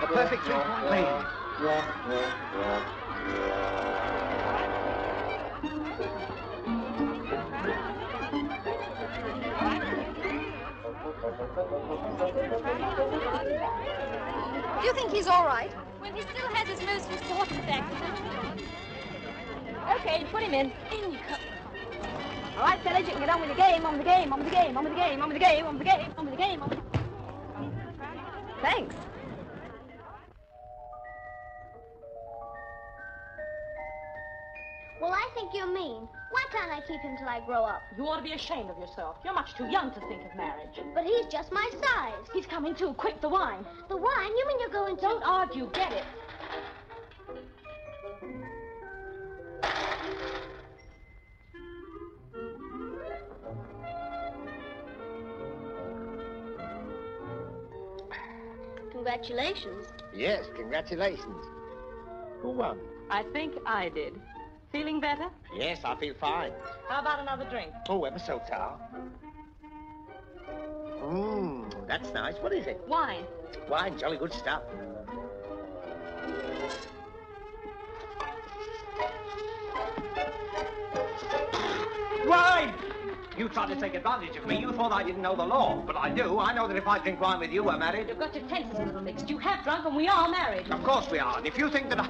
A perfect three-point lead. Do you think he's all right? When he still has his most important accident. Okay, put him in. In you come. All right, fellas, you can get on with the game, on with the game, on with the game, on with the game, on with the game, on with the game, on with the game, on with the game. Thanks. Well, I think you're mean. Why can't I keep him till I grow up? You ought to be ashamed of yourself. You're much too young to think of marriage. But he's just my size. He's coming too. Quick, the wine. The wine? You mean you're going to... Don't argue. Get it. Congratulations. Yes, congratulations. Who won? I think I did. Feeling better? Yes, I feel fine. How about another drink? Oh, ever so, Tal. That's nice. What is it? Wine. Wine, jolly good stuff. Wine! You tried to take advantage of me. You thought I didn't know the law. But I do. I know that if I drink wine with you, we're married. You've got your tenses a little mixed. You have drunk and we are married. Of course we are. And if you think that I...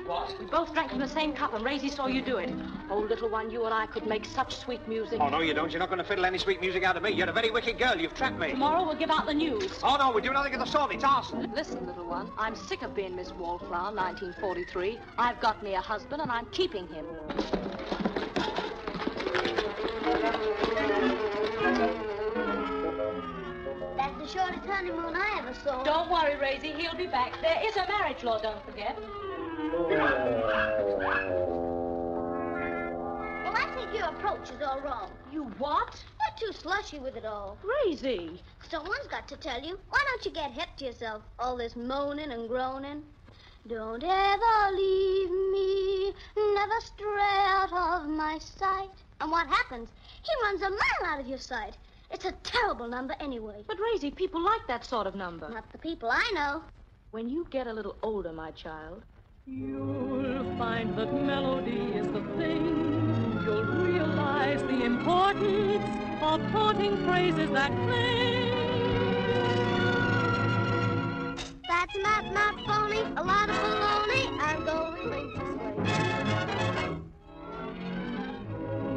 What? We both drank from the same cup and Raisy saw you do it. Oh, little one, you and I could make such sweet music. Oh, no, you don't. You're not going to fiddle any sweet music out of me. You're a very wicked girl. You've trapped me. Tomorrow we'll give out the news. Oh, no, we do nothing of the sort. It's arson. Listen, little one, I'm sick of being Miss Wallflower, 1943. I've got me a husband and I'm keeping him. That's the shortest honeymoon I ever saw. Don't worry, Raisy. He'll be back. There is a marriage law, don't forget. Well, I think your approach is all wrong. You what? You're too slushy with it all. Raisy. Someone's got to tell you. Why don't you get hip to yourself? All this moaning and groaning. Don't ever leave me, never stray out of my sight. And what happens? He runs a mile out of your sight. It's a terrible number anyway. But, Raisy, people like that sort of number. Not the people I know. When you get a little older, my child, you'll find that melody is the thing. You'll realize the importance of quoting phrases that cling. That's not phony, a lot of baloney. I'm going this way.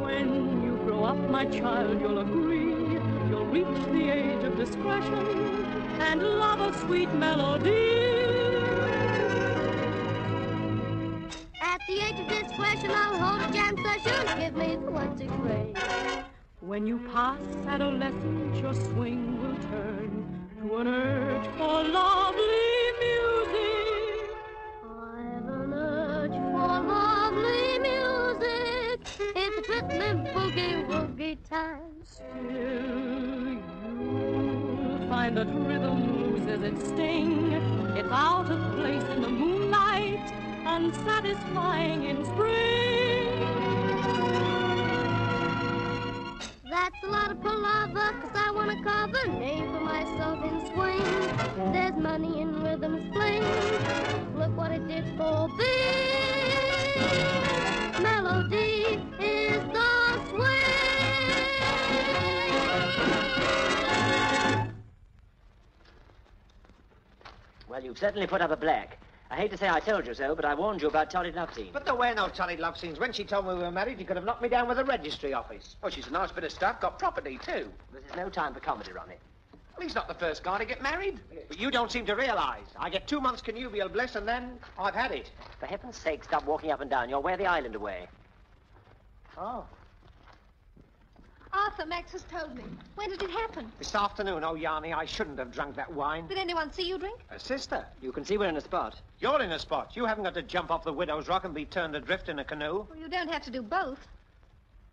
When you grow up, my child, you'll agree. You'll reach the age of discretion and love a sweet melody. At the age of discretion, I'll hold a jam session. Give me the 1, 6 grade. When you pass adolescence, your swing will turn to an urge for lovely music. I've an urge for lovely music. It's a rhythm boogie woogie time. Still, you'll find that rhythm loses its sting. It's out of place in the moonlight, unsatisfying in spring. That's a lot of palaver, 'cause I want to carve a name for myself in swing. There's money in rhythm fling. Look what it did for me. Melody is the swing. Well, you've certainly put up a black. I hate to say I told you so, but I warned you about torrid love scenes. But there were no torrid love scenes. When she told me we were married, you could have knocked me down with a registry office. Well, she's a nice bit of stuff, got property, too. This is no time for comedy, Ronnie. Well, he's not the first guy to get married. But you don't seem to realise. I get 2 months connubial bliss, and then I've had it. For heaven's sake, stop walking up and down. You'll wear the island away. Oh. Arthur, Max has told me. When did it happen? This afternoon. Oh, Yanni, I shouldn't have drunk that wine. Did anyone see you drink? A sister. You can see we're in a spot. You're in a spot. You haven't got to jump off the Widow's Rock and be turned adrift in a canoe. Well, you don't have to do both.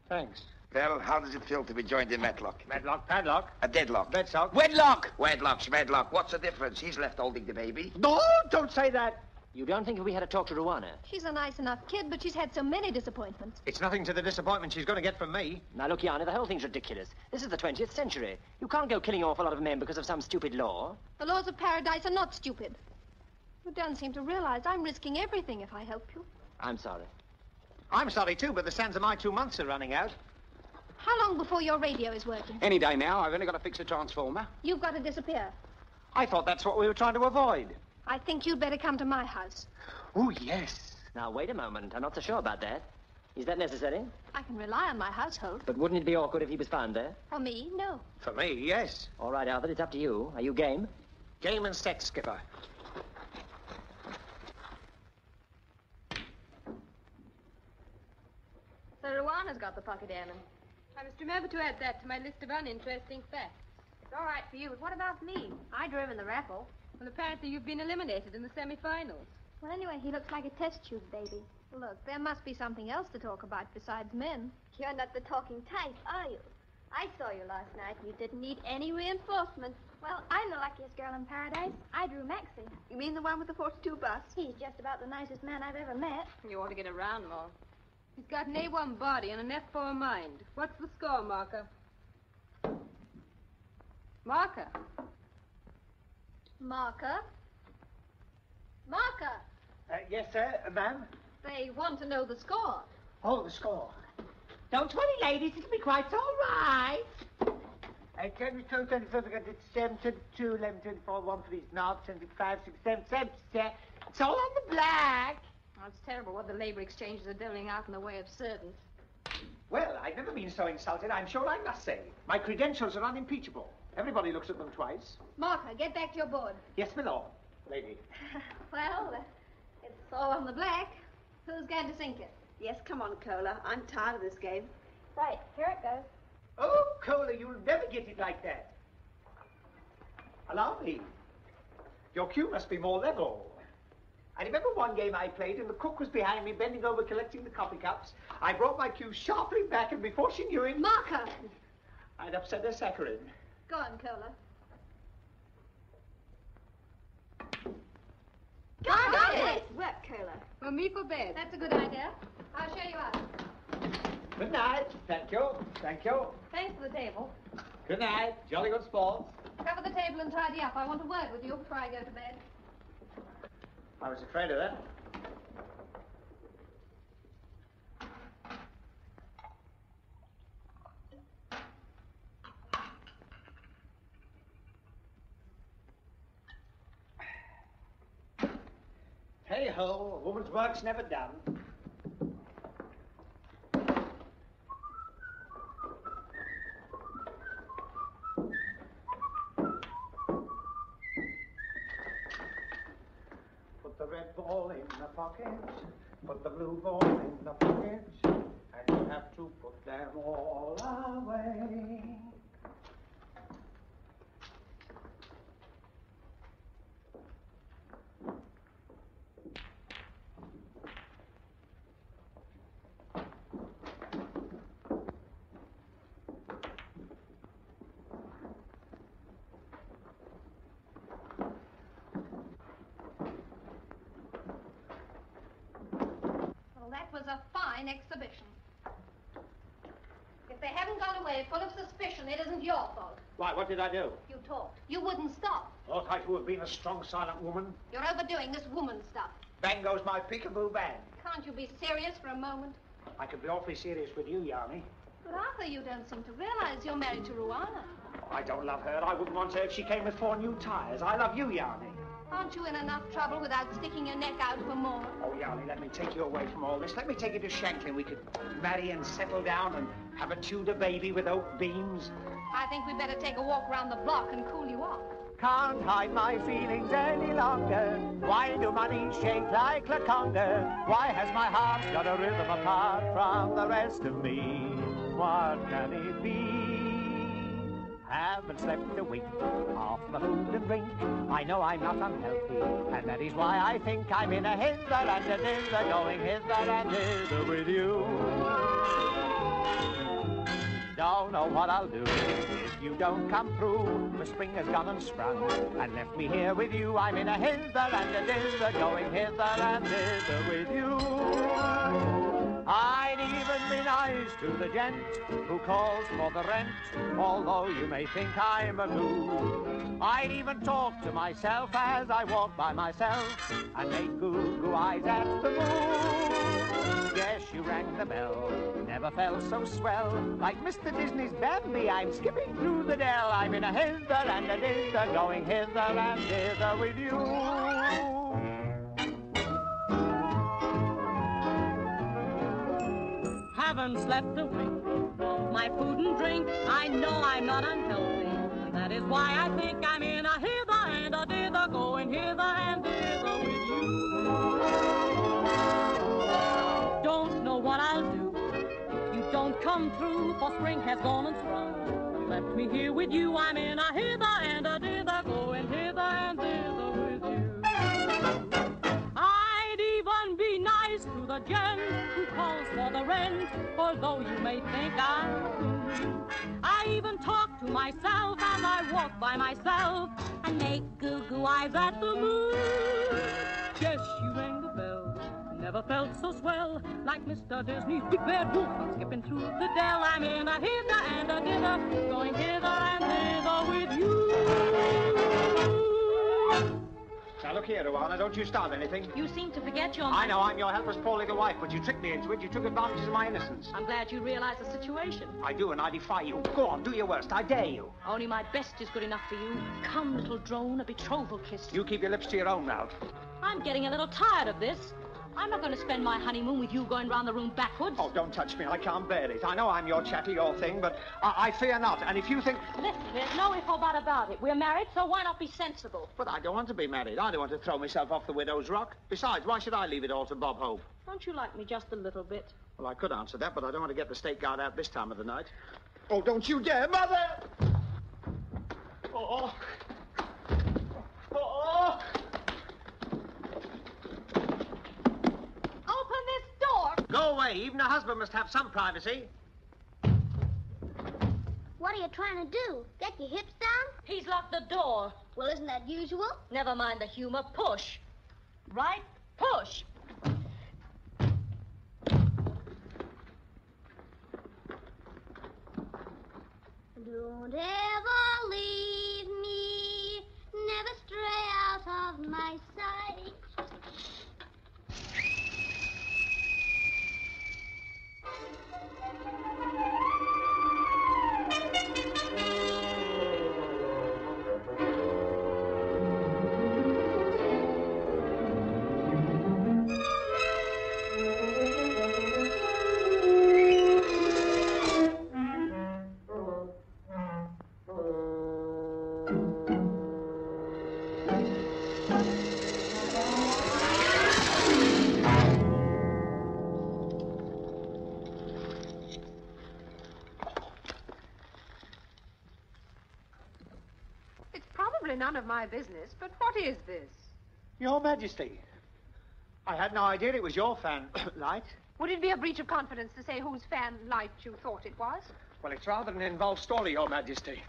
Thanks. Well, how does it feel to be joined in wedlock? Medlock, padlock. A deadlock. Bedsock. Wedlock! Wedlock, schmedlock. What's the difference? He's left holding the baby. No, don't say that. You don't think we had to talk to Ruana? She's a nice enough kid, but she's had so many disappointments. It's nothing to the disappointment she's going to get from me. Now, look, Yanni, the whole thing's ridiculous. This is the 20th century. You can't go killing an awful lot of men because of some stupid law. The laws of paradise are not stupid. You don't seem to realize I'm risking everything if I help you. I'm sorry. I'm sorry, too, but the sands of my 2 months are running out. How long before your radio is working? Any day now. I've only got to fix a transformer. You've got to disappear. I thought that's what we were trying to avoid. I think you'd better come to my house. Oh, yes. Now, wait a moment. I'm not so sure about that. Is that necessary? I can rely on my household. But wouldn't it be awkward if he was found there? For me, no. For me, yes. All right, Arthur, it's up to you. Are you game? Game and set, Skipper. So Ruana's got the pocket airman. I must remember to add that to my list of uninteresting facts. It's all right for you, but what about me? I drove in the raffle. Well, apparently you've been eliminated in the semi-finals. Well, anyway, he looks like a test tube baby. Look, there must be something else to talk about besides men. You're not the talking type, are you? I saw you last night. You didn't need any reinforcements. Well, I'm the luckiest girl in paradise. I drew Maxie. You mean the one with the 42 bus? He's just about the nicest man I've ever met. You ought to get around more. He's got an A1 body and an F4 mind. What's the score, Marker? Marker. Marker? Marker! Yes, sir, ma'am? They want to know the score. Oh, the score. Don't worry, ladies. It'll be quite all right. 10, 12, 24, 7, 22, 11, 24, 1, 3, 9, 25, 6, 7, 7, 7. It's all on the black. Oh, it's terrible what the labor exchanges are doling out in the way of servants. Well, I've never been so insulted, I'm sure I must say. My credentials are unimpeachable. Everybody looks at them twice. Marker, get back to your board. Yes, my lord. Lady. Well, it's all on the black. Who's going to sink it? Yes, come on, Cola. I'm tired of this game. Right, here it goes. Oh, Cola, you'll never get it like that. Allow me. Your cue must be more level. I remember one game I played and the cook was behind me bending over collecting the coffee cups. I brought my cue sharply back and before she knew it... Marker! I'd upset her saccharin. Go on, Cola. Got it! Work, Cola. Well, me for bed. That's a good idea. I'll show you out. Good night. Thank you. Thank you. Thanks for the table. Good night. Jolly good sports. Cover the table and tidy up. I want a word with you before I go to bed. I was afraid of that. Hey-ho, a woman's work's never done. Put the red ball in the pocket, put the blue ball in the pocket, and you have to put them all away. That was a fine exhibition. If they haven't gone away full of suspicion, it isn't your fault. Why, what did I do? You talked. You wouldn't stop. Ought I to have been a strong, silent woman? You're overdoing this woman stuff. Bang goes my peekaboo bang. Can't you be serious for a moment? I could be awfully serious with you, Yanni. But Arthur, you don't seem to realize you're married to Ruana. I don't love her. I wouldn't want her if she came with 4 new tires. I love you, Yanni. Aren't you in enough trouble without sticking your neck out for more? Oh, Yarly, let me take you away from all this. Let me take you to Shanklin. We could marry and settle down and have a Tudor baby with oak beams. I think we'd better take a walk around the block and cool you off. Can't hide my feelings any longer. Why do my knees shake like a conga? Why has my heart got a rhythm apart from the rest of me? What can it be? Haven't slept a wink, off the food and drink. I know I'm not unhealthy, and that is why I think I'm in a hither and a dither, going hither and thither with you. Don't know what I'll do if you don't come through. The spring has gone and sprung and left me here with you. I'm in a hither and a dither, going hither and thither with you. I'd even be nice to the gent who calls for the rent, although you may think I'm a goo. I'd even talk to myself as I walk by myself and make goo-goo eyes at the moon. Yes, you rang the bell, never felt so swell. Like Mr. Disney's Bambi, I'm skipping through the dell. I'm in a hither and a dither, going hither and thither with you. Haven't slept a wink, off my food and drink. I know I'm not unhealthy, and that is why I think I'm in a hither and a dither, going hither and thither with you. Don't know what I'll do if you don't come through, for spring has gone and sprung and left me here with you. I'm in a hither and a dither, going hither and thither with you. I'd even be nice to the gent who calls for the rent, although you may think I'm. I even talk to myself as I walk by myself and make goo-goo eyes at the moon. Yes, you rang the bell, never felt so swell. Like Mr. Disney's big bad wolf, I'm skipping through the dell. I'm in a hither and a dither, going hither and thither with you. Now, look here, Ruana, don't you start anything. You seem to forget your... I know, I'm your helpless poor little wife, but you tricked me into it. You took advantage of my innocence. I'm glad you realize the situation. I do, and I defy you. Go on, do your worst. I dare you. Only my best is good enough for you. Come, little drone, a betrothal kiss. You keep your lips to your own mouth. I'm getting a little tired of this. I'm not going to spend my honeymoon with you going round the room backwards. Oh, don't touch me. I can't bear it. I know I'm your chatty, your thing, but I fear not. And if you think... Listen, there's no if or but about it. We're married, so why not be sensible? But I don't want to be married. I don't want to throw myself off the widow's rock. Besides, why should I leave it all to Bob Hope? Don't you like me just a little bit? Well, I could answer that, but I don't want to get the state guard out this time of the night. Oh, don't you dare, Mother! Oh. Oh. Open this door! Go away. Even a husband must have some privacy. What are you trying to do? Get your hips down? He's locked the door. Well, isn't that usual? Never mind the humor. Push. Right? Push. Don't ever leave me, never stray out of my sight. None of my business, but what is this? Your Majesty. I had no idea it was your fan light. Would it be a breach of confidence to say whose fan light you thought it was? Well, it's rather an involved story, Your Majesty.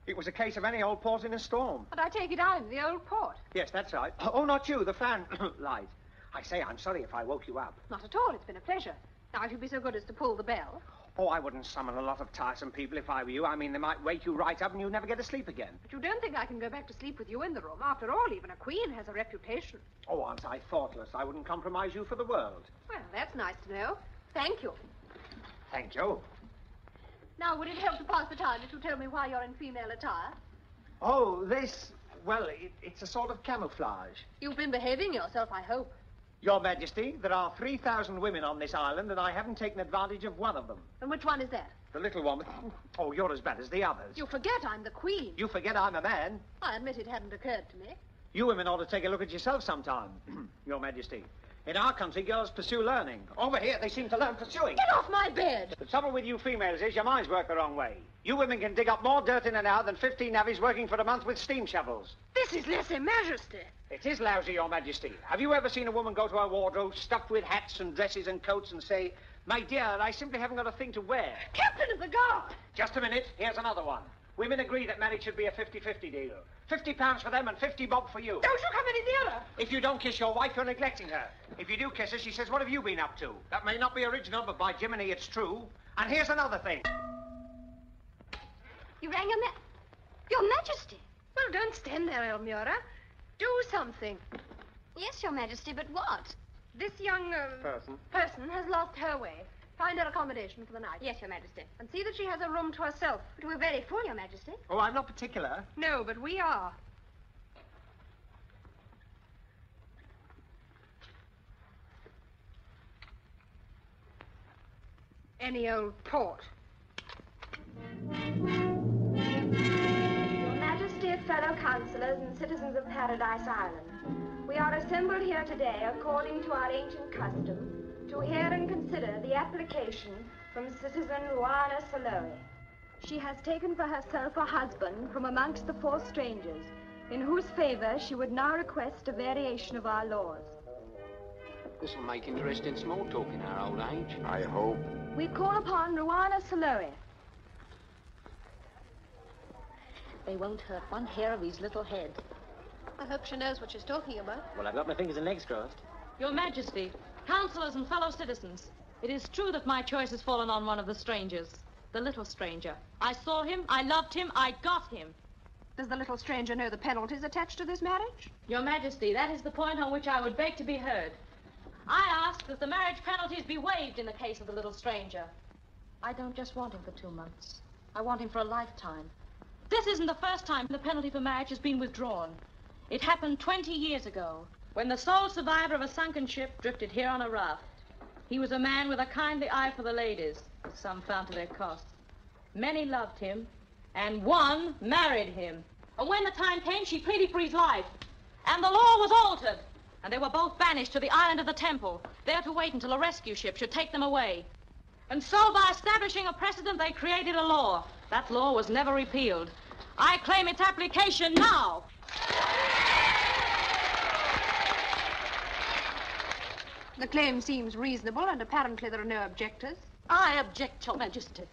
It was a case of any old port in a storm. But I take it I'm the old port. Yes, that's right. Oh, not you, the fan light. I say, I'm sorry if I woke you up. Not at all. It's been a pleasure. Now, if you'd be so good as to pull the bell. Oh, I wouldn't summon a lot of tiresome people if I were you. I mean, they might wake you right up and you'd never get to sleep again. But you don't think I can go back to sleep with you in the room? After all, even a queen has a reputation. Oh, aren't I thoughtless? I wouldn't compromise you for the world. Well, that's nice to know. Thank you. Thank you. Now, would it help to pass the time if you tell me why you're in female attire? Oh, this... Well, it's a sort of camouflage. You've been behaving yourself, I hope. Your Majesty, there are 3,000 women on this island, and I haven't taken advantage of one of them. And which one is that? The little one. Oh, you're as bad as the others. You forget I'm the Queen. You forget I'm a man. I admit it hadn't occurred to me. You women ought to take a look at yourself sometime, Your Majesty. In our country, girls pursue learning. Over here, they seem to learn pursuing. Get off my bed! The trouble with you females is your minds work the wrong way. You women can dig up more dirt in an hour than 15 navvies working for a month with steam shovels. This is lese majesty. It is lousy, Your Majesty. Have you ever seen a woman go to her wardrobe stuffed with hats and dresses and coats and say, "My dear, I simply haven't got a thing to wear"? Captain of the Guard! Just a minute. Here's another one. Women agree that marriage should be a 50-50 deal. £50 for them and 50 bob for you. Don't you come any nearer. If you don't kiss your wife, you're neglecting her. If you do kiss her, she says, "What have you been up to?" That may not be original, but by Jiminy, it's true. And here's another thing. You rang Your Majesty. Well, don't stand there, Elmira. Do something. Yes, Your Majesty, but what? This young person has lost her way. Find her accommodation for the night. Yes, Your Majesty. And see that she has a room to herself. But we're very full, Your Majesty. Oh, I'm not particular. No, but we are. Any old port. Your Majesty, fellow councillors and citizens of Paradise Island, we are assembled here today according to our ancient custom to hear and consider the application from citizen Luana Saloe. She has taken for herself a husband from amongst the 4 strangers, in whose favor she would now request a variation of our laws. This will make interesting small talk in our old age. I hope. We call upon Luana Saloe. They won't hurt one hair of his little head. I hope she knows what she's talking about. Well, I've got my fingers and legs crossed. Your Majesty, councillors and fellow citizens, it is true that my choice has fallen on one of the strangers, the little stranger. I saw him, I loved him, I got him. Does the little stranger know the penalties attached to this marriage? Your Majesty, that is the point on which I would beg to be heard. I ask that the marriage penalties be waived in the case of the little stranger. I don't just want him for 2 months. I want him for a lifetime. This isn't the first time the penalty for marriage has been withdrawn. It happened 20 years ago, when the sole survivor of a sunken ship drifted here on a raft. He was a man with a kindly eye for the ladies, as some found to their cost. Many loved him, and one married him. And when the time came, she pleaded for his life. And the law was altered, and they were both banished to the island of the Temple, there to wait until a rescue ship should take them away. And so, by establishing a precedent, they created a law. That law was never repealed. I claim its application now. The claim seems reasonable, and apparently there are no objectors. I object, Your Majesty.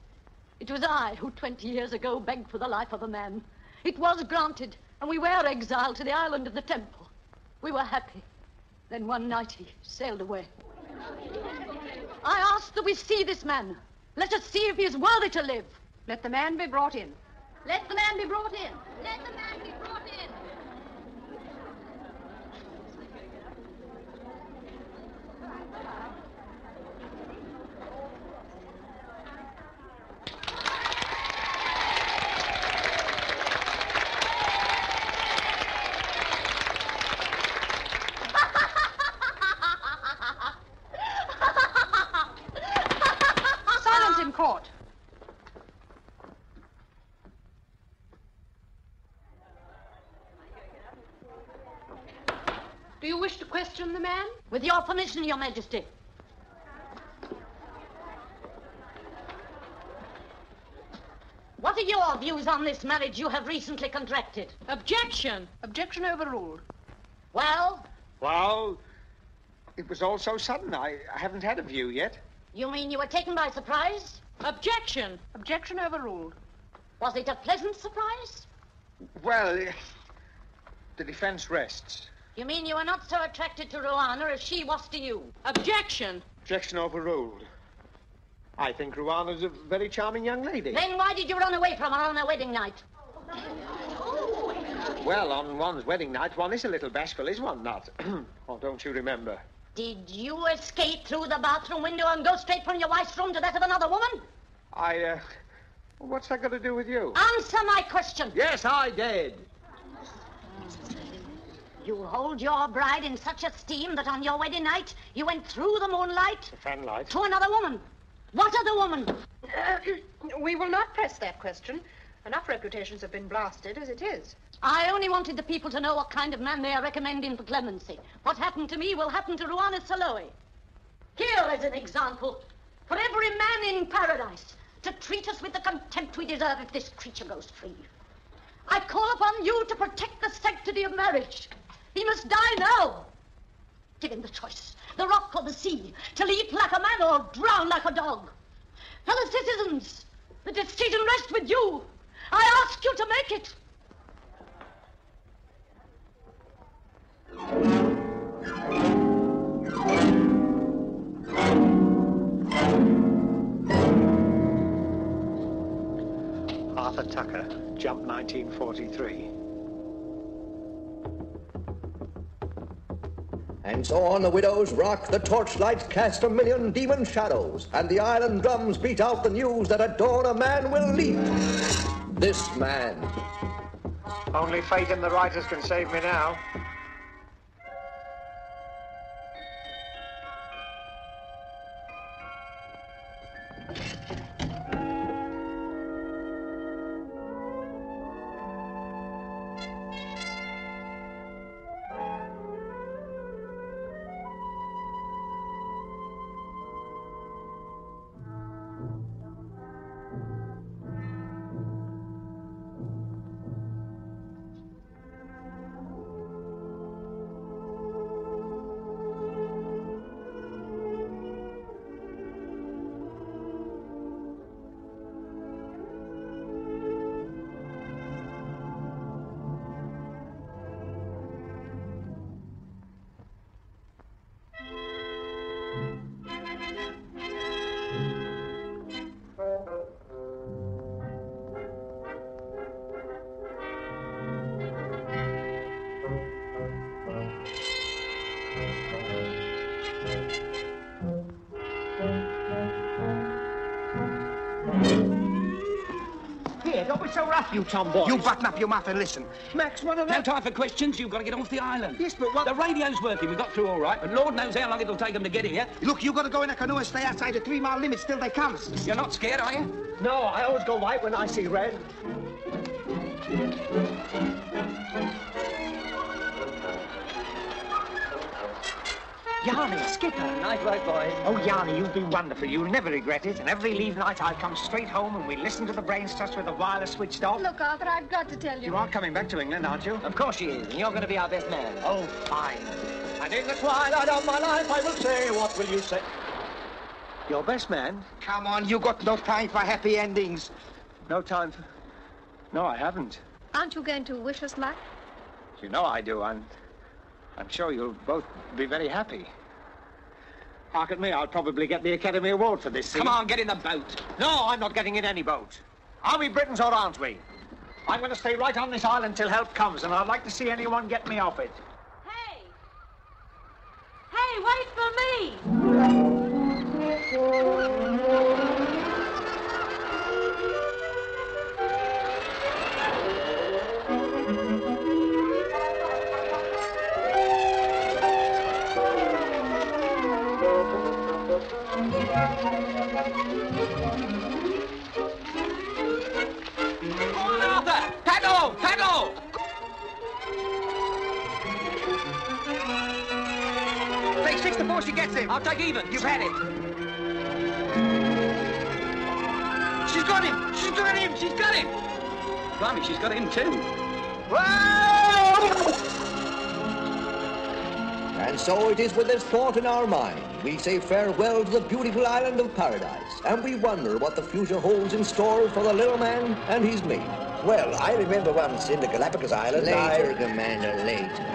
It was I who 20 years ago begged for the life of a man. It was granted, and we were exiled to the island of the Temple. We were happy. Then one night he sailed away. I ask that we see this man. Let us see if he is worthy to live. Let the man be brought in. Let the man be brought in. Let the man be brought in. Silence in court. Do you wish to question the man? With your permission, Your Majesty. What are your views on this marriage you have recently contracted? Objection! Objection overruled. Well? Well, it was all so sudden. I haven't had a view yet. You mean you were taken by surprise? Objection! Objection overruled. Was it a pleasant surprise? Well, the defense rests. You mean you were not so attracted to Ruana as she was to you? Objection! Objection overruled. I think Ruana's a very charming young lady. Then why did you run away from her on her wedding night? Well, on one's wedding night, one is a little bashful, is one not? Oh, don't you remember? Did you escape through the bathroom window and go straight from your wife's room to that of another woman? What's that got to do with you? Answer my question. Yes, I did. You hold your bride in such esteem that on your wedding night you went through the moonlight The fanlight. to another woman. What other woman? We will not press that question. Enough reputations have been blasted as it is. I only wanted the people to know what kind of man they are recommending for clemency. What happened to me will happen to Ruana Saloy. Here is an example for every man in paradise to treat us with the contempt we deserve if this creature goes free. I call upon you to protect the sanctity of marriage. He must die now. Give him the choice, the rock or the sea, to leap like a man or drown like a dog. Fellow citizens, the decision rests with you. I ask you to make it. Arthur Tucker, jump 1943. And so on the widow's rock, the torchlights cast a million demon shadows, and the island drums beat out the news that at dawn a man will leap. This man. Only fate and the writers can save me now. Don't be so rough, you tomboys. You button up your mouth and listen. Max, what are they? No time for questions. You've got to get off the island. Yes, but what... The radio's working. We got through all right, but Lord knows how long it'll take them to get here. Look, you've got to go in a canoe and stay outside the 3 mile limit till they comes. You're not scared, are you? No, I always go white when I see red. Yanni, skipper. Night work, boys. Oh, Yanni, you've been wonderful. You'll never regret it. And every leave night I come straight home and we listen to the brains trust with the wireless switched off. Look, Arthur, I've got to tell you. You are coming back to England, aren't you? Of course she is, and you're going to be our best man. Oh, fine. And in the twilight of my life, I will say, what will you say? Your best man? Come on, you got no time for happy endings. No time for... No, I haven't. Aren't you going to wish us luck? You know I do. I'm sure you'll both be very happy. Hark at me, I'll probably get the Academy Award for this scene. Come on, get in the boat. No, I'm not getting in any boat. Are we Britons or aren't we? I'm going to stay right on this island till help comes, and I'd like to see anyone get me off it. Hey! Hey, wait for me! Go on, Arthur! Paddle! Paddle! Take 6 before she gets him. I'll take even. You've had it. She's got him! She's got him! She's got him! Blimey, she's got him too. And so it is with this thought in our mind, we say farewell to the beautiful island of paradise, and we wonder what the future holds in store for the little man and his mate. Well, I remember once in the Galapagos Islands. Later, Commander, later.